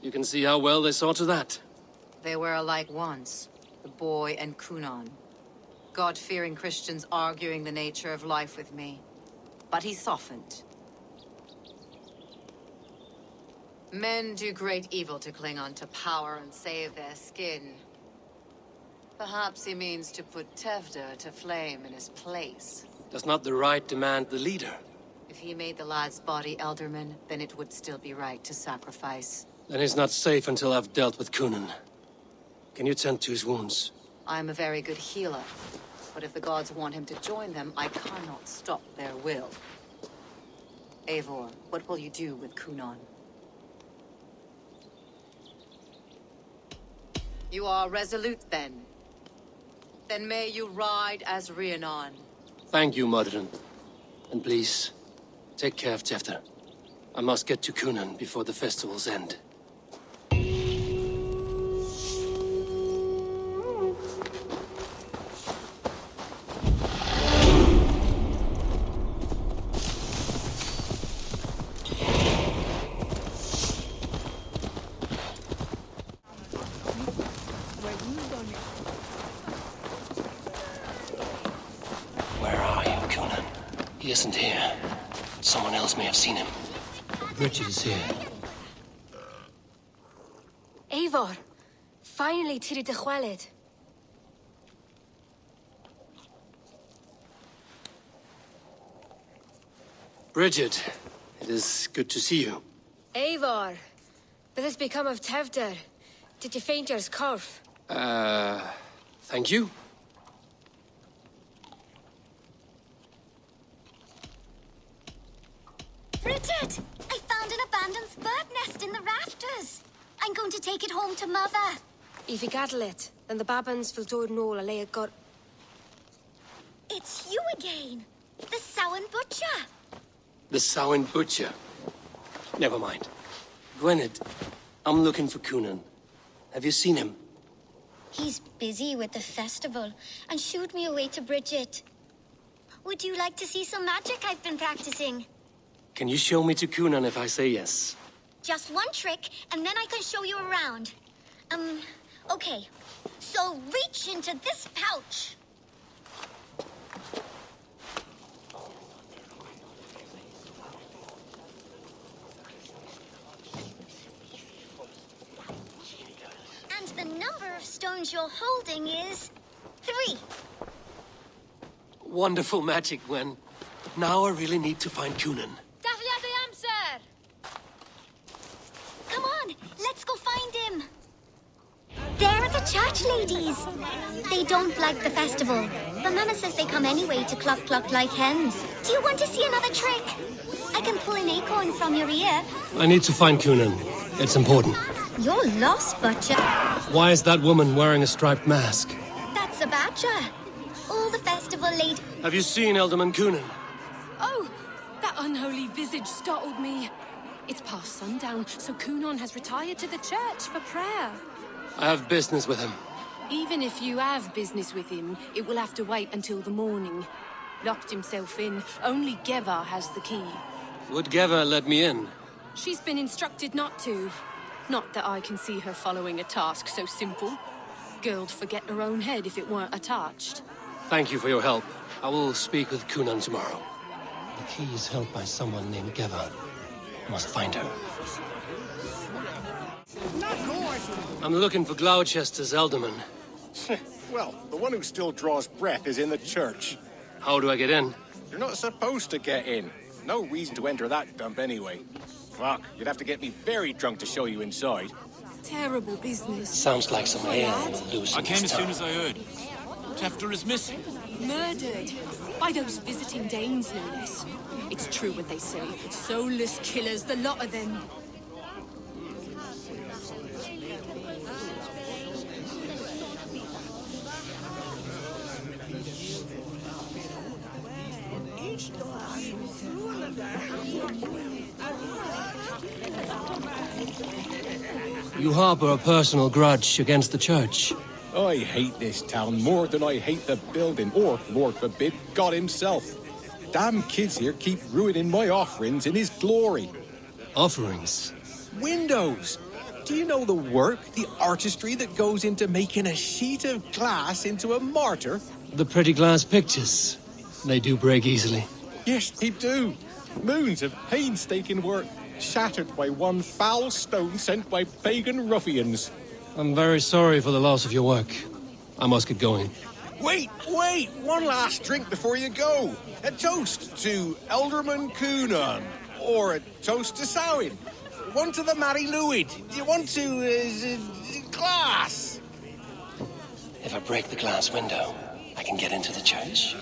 You can see how well they saw to that. They were alike once, the boy and Cunon. God-fearing Christians arguing the nature of life with me. But he softened. Men do great evil to cling on to power and save their skin. Perhaps he means to put Tefter to flame in his place. Does not the right demand the leader? If he made the lad's body Elderman, then it would still be right to sacrifice. Then he's not safe until I've dealt with Cunon. Can you tend to his wounds? I'm a very good healer. But if the gods want him to join them, I cannot stop their will. Eivor, what will you do with Cunon? You are resolute, then. Then may you ride as Rhiannon. Thank you, Modern. And please, take care of Tefter. I must get to Cunon before the festival's end. He isn't here. Someone else may have seen him. Bridget is here. Eivor, finally tiri de chwaled. Bridget, it is good to see you. Eivor, what has become of Tefter? Did you faint your scarf? Thank you. Bridget! I found an abandoned bird nest in the rafters. I'm going to take it home to Mother. If you gadal it, then the babans will do no a got. It's you again! The Samhain Butcher! The Samhain Butcher. Never mind. Gwynedd, I'm looking for Coonan. Have you seen him? He's busy with the festival and shooed me away to Bridget. Would you like to see some magic I've been practicing? Can you show me to Coonan if I say yes? Just one trick, and then I can show you around. Okay. So reach into this pouch. And the number of stones you're holding is 3. Wonderful magic, Gwen. Now I really need to find Coonan. Come on, let's go find him. There are the church ladies. They don't like the festival, but Mama says they come anyway to cluck cluck like hens. Do you want to see another trick? I can pull an acorn from your ear. I need to find Coonan. It's important. You're lost, Butcher. Why is that woman wearing a striped mask? That's a badger. All the festival ladies. Have you seen Alderman Coonan? Oh, that unholy visage startled me. It's past sundown, so Coonan has retired to the church for prayer. I have business with him. Even if you have business with him, it will have to wait until the morning. Locked himself in. Only Geva has the key. Would Geva let me in? She's been instructed not to. Not that I can see her following a task so simple. Girl'd forget her own head if it weren't attached. Thank you for your help. I will speak with Coonan tomorrow. The key is held by someone named Geva. Must find her. I'm looking for Gloucester's alderman. Well, the one who still draws breath is in the church. How do I get in? You're not supposed to get in. No reason to enter that dump anyway. Fuck, you'd have to get me very drunk to show you inside. Terrible business. Sounds like some ale losing I came his as soon tongue. as I heard. Tefter is missing. Murdered. By those visiting Danes, no less. It's true what they say. Soulless killers, the lot of them. You harbor a personal grudge against the church. I hate this town more than I hate the building, or, Lord forbid, God himself. Damn kids here keep ruining my offerings in his glory. Offerings? Windows! Do you know the work, the artistry that goes into making a sheet of glass into a mortar? The pretty glass pictures. They do break easily. Yes, they do. Moons of painstaking work, shattered by one foul stone sent by pagan ruffians. I'm very sorry for the loss of your work. I must get going. Wait! One last drink before you go. A toast to Alderman Coonan. Or a toast to Samhain. One to the Mary Lwyd. Do you want to, glass? If I break the glass window, I can get into the church.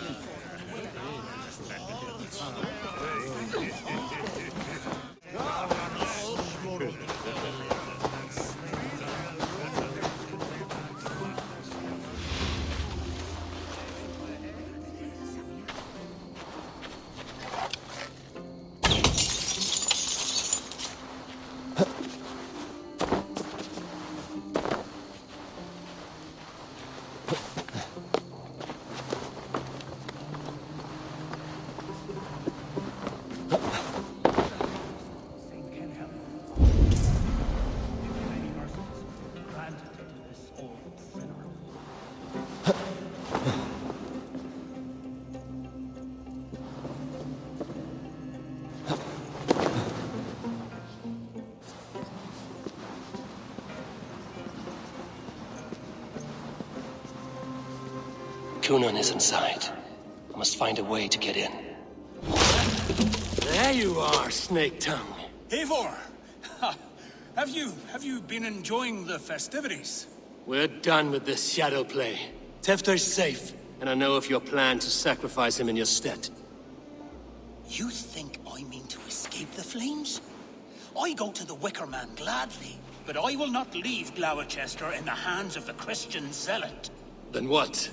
Coonan is inside. I must find a way to get in. There you are, Snake Tongue. Eivor! Have you been enjoying the festivities? We're done with this shadow play. Tefter's safe, and I know of your plan to sacrifice him in your stead. You think I mean to escape the flames? I go to the Wicker Man gladly. but I will not leave Glowecester in the hands of the Christian zealot. Then what?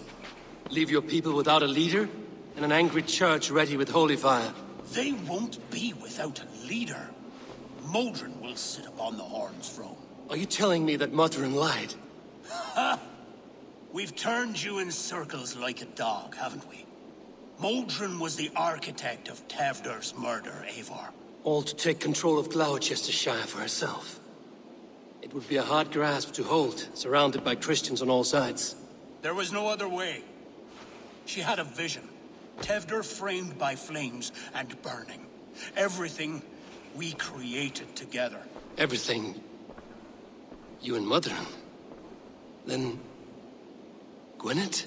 Leave your people without a leader? And an angry church ready with holy fire? They won't be without a leader. Modron will sit upon the Horn's throne. Are you telling me that Modron lied? Ha! We've turned you in circles like a dog, haven't we? Modron was the architect of Tevder's murder, Eivor. All to take control of Glowecestrescire for herself. It would be a hard grasp to hold, surrounded by Christians on all sides. There was no other way. She had a vision. Tevder framed by flames and burning. Everything we created together. Everything... you and Modron? Then... Gwyneth?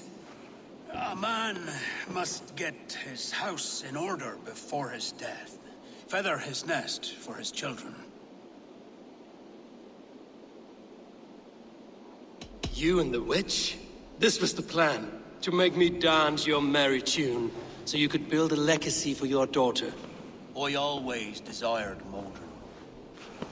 A man must get his house in order before his death. Feather his nest for his children. You and the witch? This was the plan. To make me dance your merry tune, so you could build a legacy for your daughter. I always desired Modron.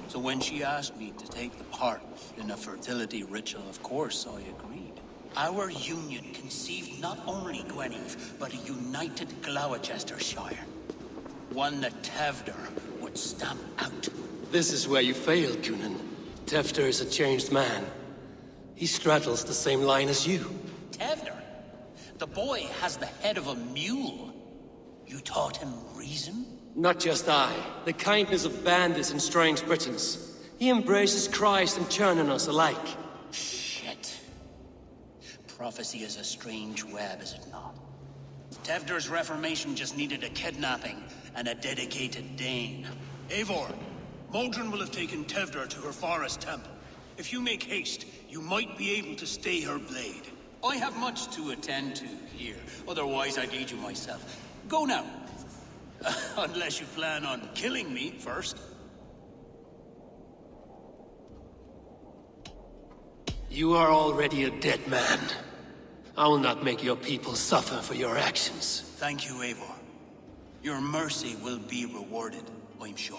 So when she asked me to take the part in a fertility ritual, of course I agreed. Our union conceived not only Gweneve, but a united Glowecestrescire. One that Tevder would stamp out. This is where you failed, Cunan. Tevder is a changed man. He straddles the same line as you. Tevder? The boy has the head of a mule. You taught him reason? Not just I. The kindness of bandits and strange Britons. He embraces Christ and churning us alike. Shit. Prophecy is a strange web, is it not? Tevder's reformation just needed a kidnapping and a dedicated Dane. Eivor, Modron will have taken Tevder to her forest temple. If you make haste, you might be able to stay her blade. I have much to attend to here, otherwise I'd lead you myself. Go now. Unless you plan on killing me first. You are already a dead man. I will not make your people suffer for your actions. Thank you, Eivor. Your mercy will be rewarded, I'm sure.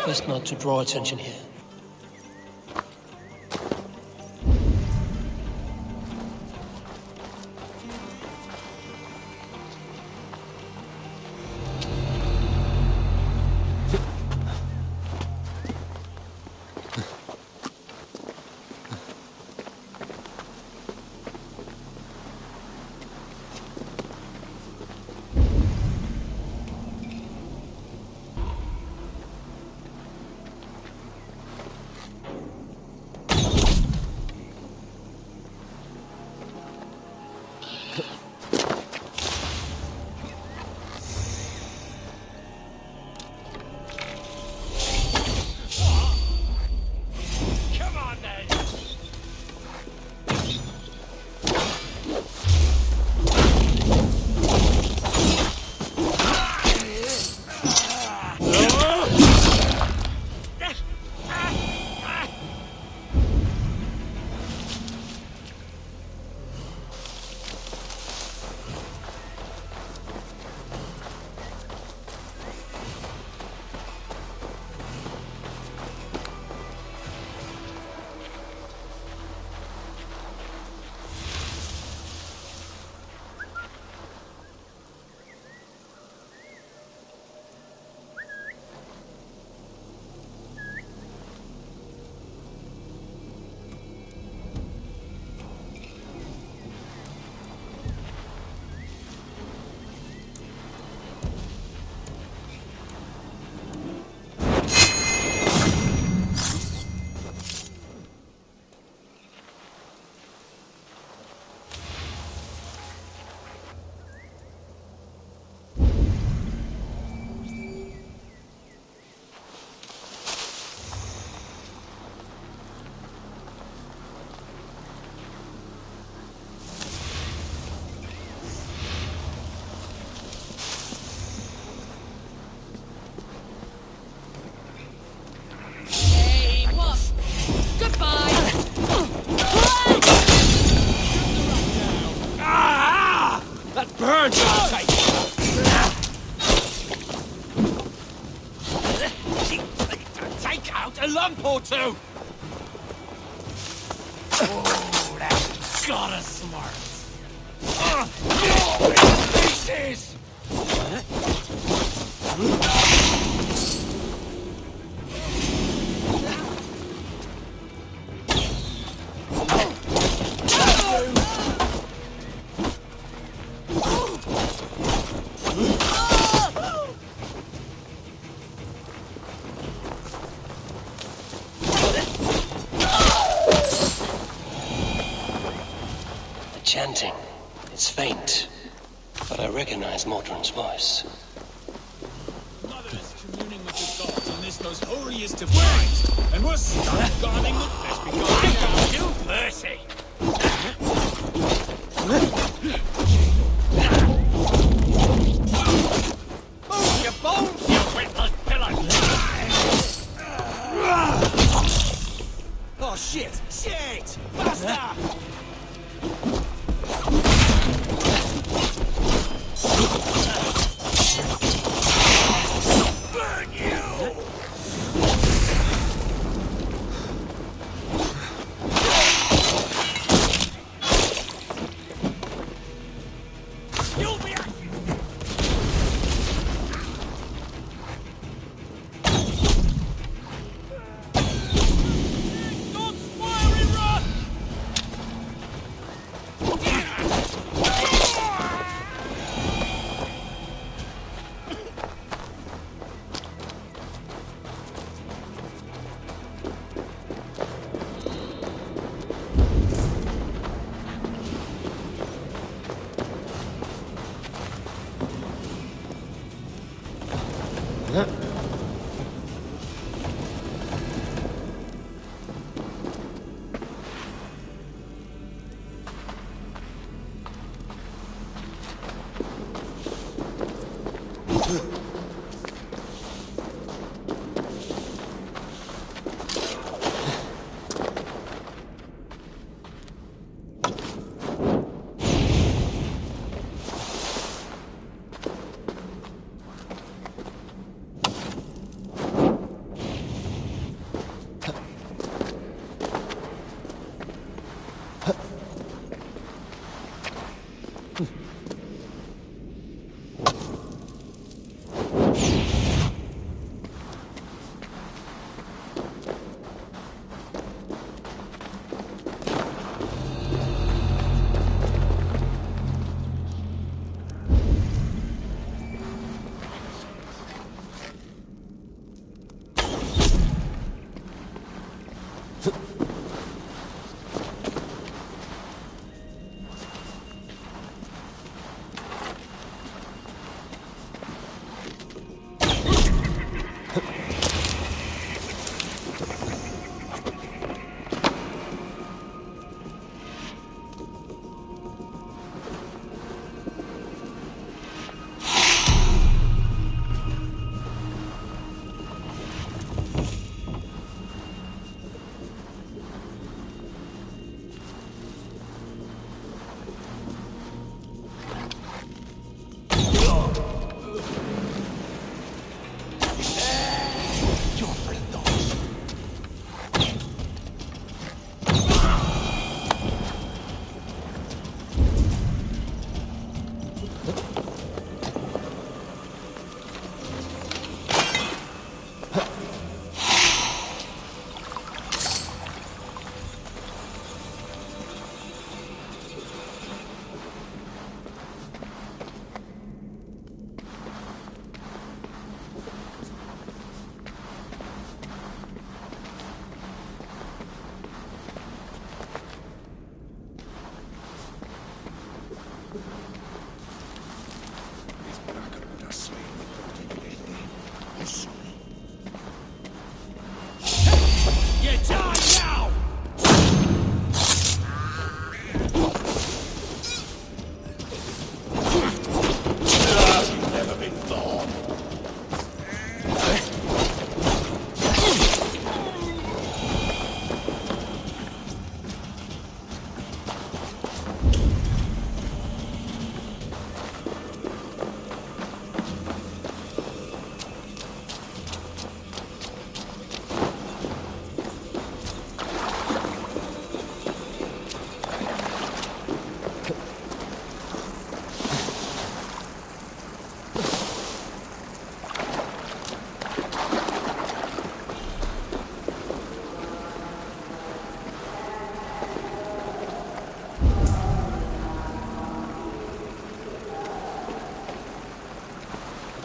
Best not to draw attention here. burn! Take out a lump or two! Oh, that's gotta smart. Pieces! Chanting. It's faint, but I recognize Mordrin's voice. Mothers communing with the gods on this most holiest of nights, and we're stuck guarding the flesh because I got you mercy. Move your bones, you witless pillar! Oh shit! Shit! Faster!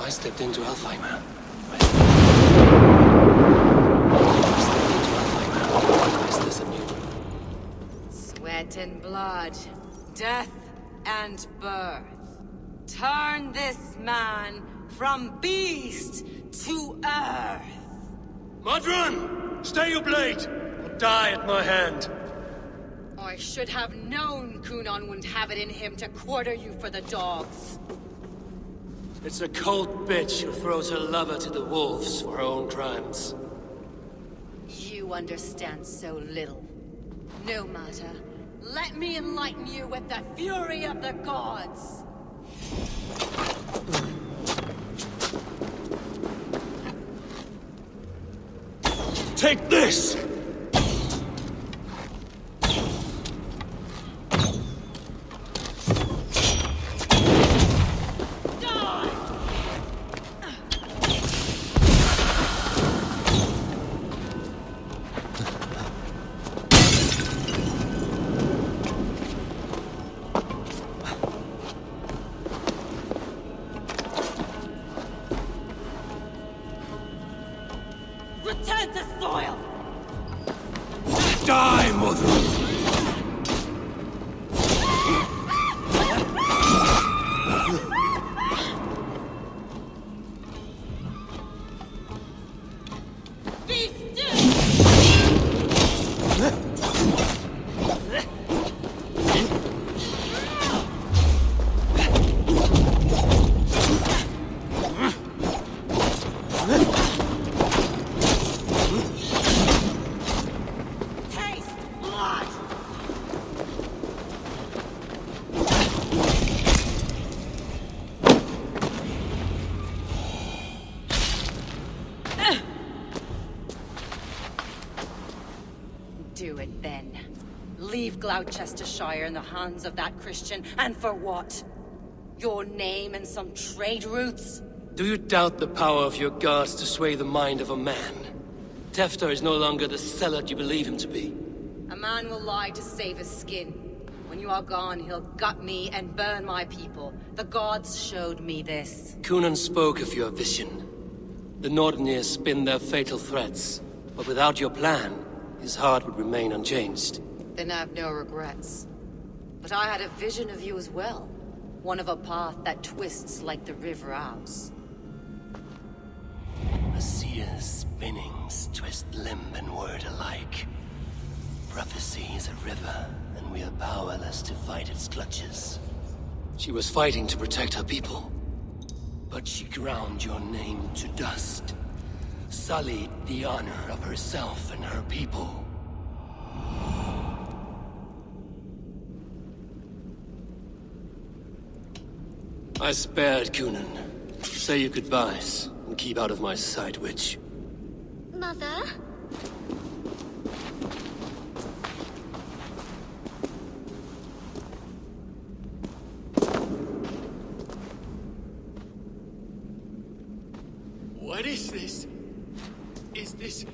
I stepped into Alfheim. Is this a new... Sweat and blood, death and birth. Turn this man from beast to earth. Modron! Stay your blade! Or die at my hand. I should have known Kunon wouldn't have it in him to quarter you for the dogs. It's a cold bitch who throws her lover to the wolves for her own crimes. You understand so little. No matter. Let me enlighten you with the fury of the gods. Take this! Return to soil! Die, mother! Do it then. Leave Glowecestrescire in the hands of that Christian, and for what? Your name and some trade routes? Do you doubt the power of your gods to sway the mind of a man? Tefter is no longer the zealot you believe him to be. A man will lie to save his skin. When you are gone, he'll gut me and burn my people. The gods showed me this. Kunon spoke of your vision. The Nordenir spin their fatal threats, but without your plan, his heart would remain unchanged. Then I have no regrets. But I had a vision of you as well. One of a path that twists like the river Ouse. A seer's spinnings twist limb and word alike. Prophecy is a river, and we are powerless to fight its clutches. She was fighting to protect her people, but she ground your name to dust. Sullied the honor of herself and her people. I spared Kunon. Say your goodbyes, and keep out of my sight, witch. Mother? What is this? Is this...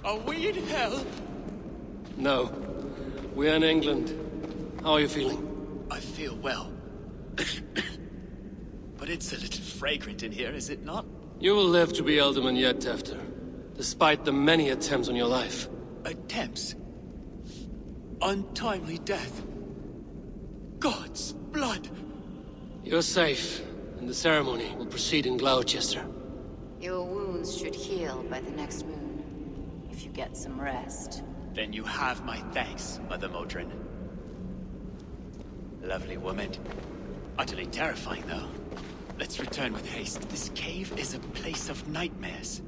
are we in hell? No. We're in England. How are you feeling? I feel well. But it's a little fragrant in here, is it not? You will live to be Elderman yet, Tefter. Despite the many attempts on your life. Attempts? Untimely death? God's blood! You're safe, and the ceremony will proceed in Gloucester. Your wounds should heal by the next moon, if you get some rest. Then you have my thanks, Mother Modron. Lovely woman. Utterly terrifying, though. Let's return with haste. This cave is a place of nightmares.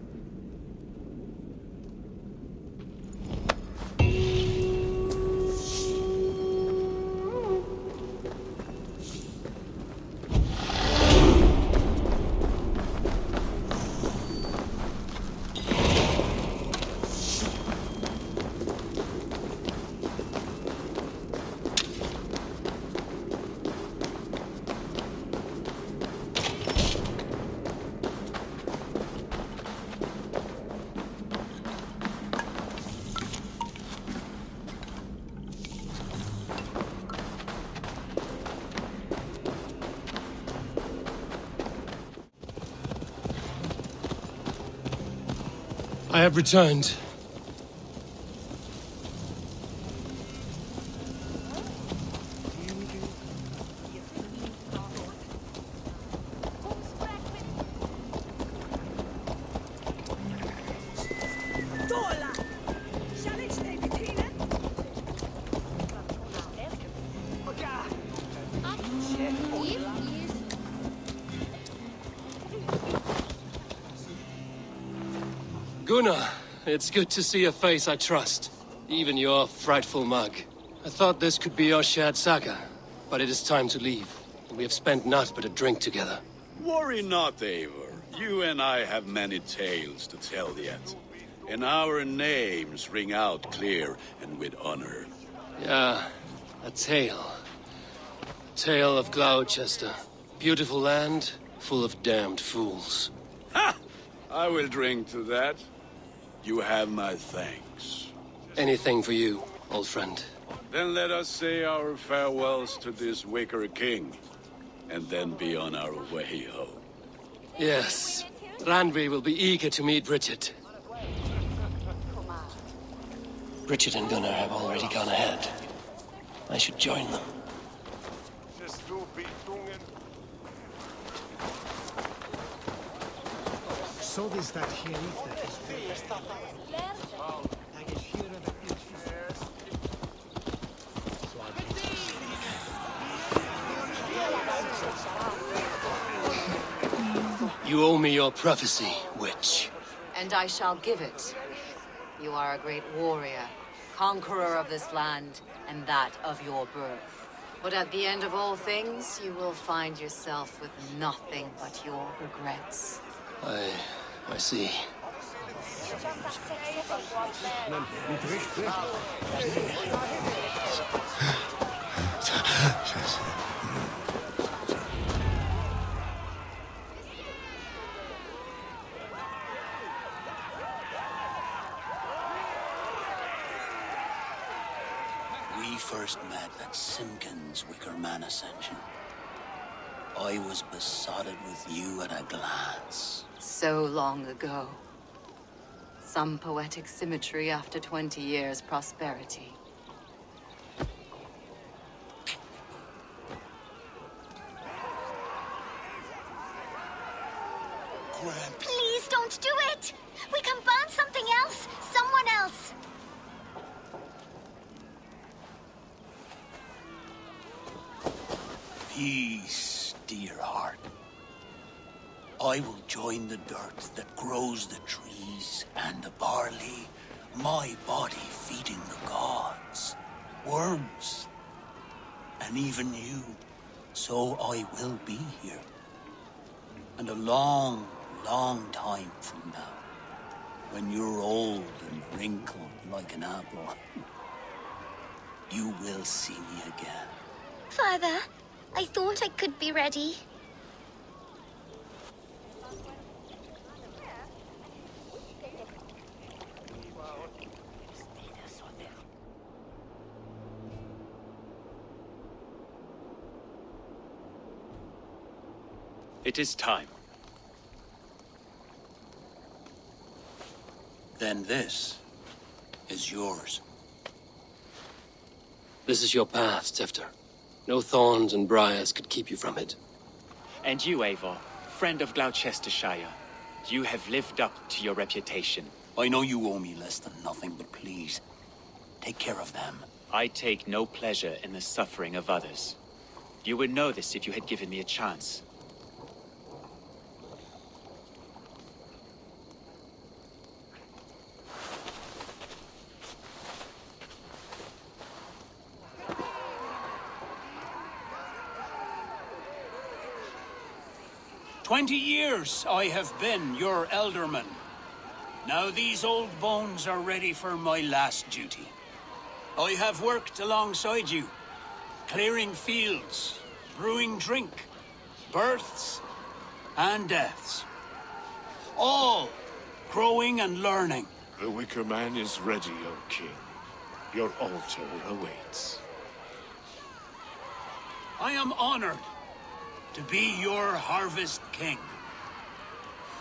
I have returned. Gunnar, it's good to see a face I trust. Even your frightful mug. I thought this could be our shared saga, but it is time to leave. We have spent naught but a drink together. Worry not, Eivor. You and I have many tales to tell yet. And our names ring out clear and with honor. Yeah, a tale. Tale of Gloucester. Beautiful land, full of damned fools. Ha! I will drink to that. You have my thanks. Anything for you, old friend. Then let us say our farewells to this wicker king, and then be on our way home. Yes, Randvi will be eager to meet Bridget. Bridget and Gunnar have already gone ahead. I should join them. So this that here You owe me your prophecy, witch. And I shall give it. You are a great warrior, conqueror of this land, and that of your birth. But at the end of all things, you will find yourself with nothing but your regrets. I see. We first met at Simpkins' Wicker Man Ascension. I was besotted with you at a glance. So long ago. Some poetic symmetry after 20 years' prosperity. Please don't do it! We can burn something else! Someone else! Peace, dear heart. I will join the dirt that grows the trees and the barley, my body feeding the gods, worms, and even you. So I will be here. And a long, long time from now, when you're old and wrinkled like an apple, you will see me again. Father, I thought I could be ready. It is time. Then this is yours. This is your path, Tifter. No thorns and briars could keep you from it. And you, Eivor, friend of Gloucestershire, you have lived up to your reputation. I know you owe me less than nothing, but please, take care of them. I take no pleasure in the suffering of others. You would know this if you had given me a chance. "20 years I have been your elderman. Now these old bones are ready for my last duty. I have worked alongside you, clearing fields, brewing drink, births and deaths. All growing and learning. The Wicker Man is ready, O King. Your altar awaits. I am honored to be your Harvest King.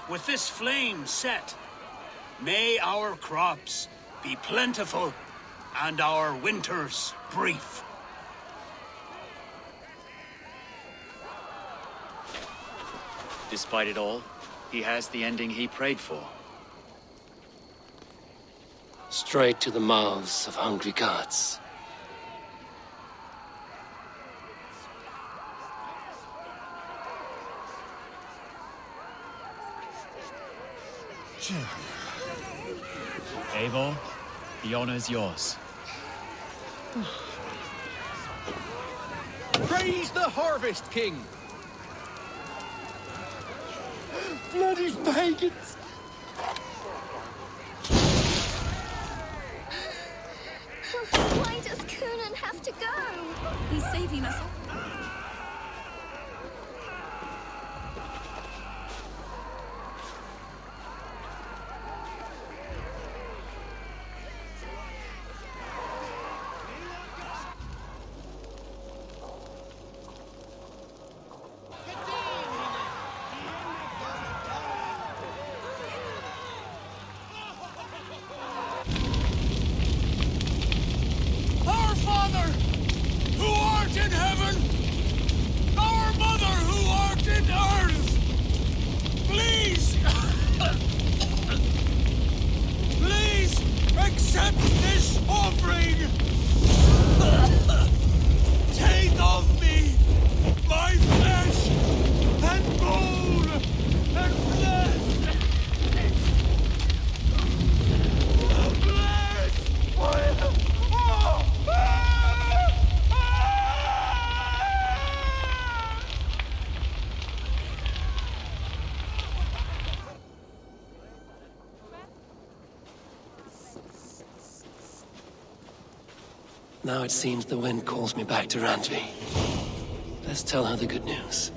With this flame set, May our crops be plentiful and our winters brief. Despite it all, he has the ending he prayed for. Straight to the mouths of hungry gods. Eivor, the honor's yours. Praise the Harvest King! Bloody pagans! Why does Coonan have to go? He's saving us. Our Father, who art in heaven, our Mother, who art in earth, please, please accept this offering. Take of me my flesh and bone and blood. Now it seems the wind calls me back to Randvi. Let's tell her the good news.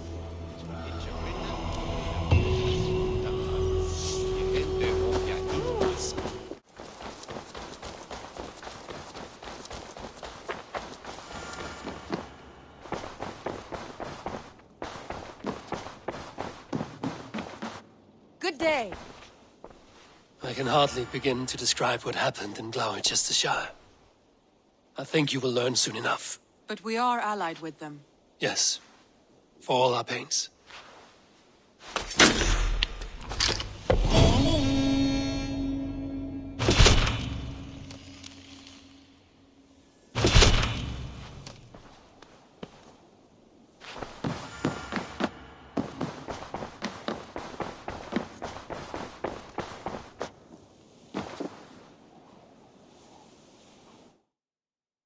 Good day. I can hardly begin to describe what happened in Glowecestrescire. I think you will learn soon enough. But we are allied with them. Yes, for all our pains.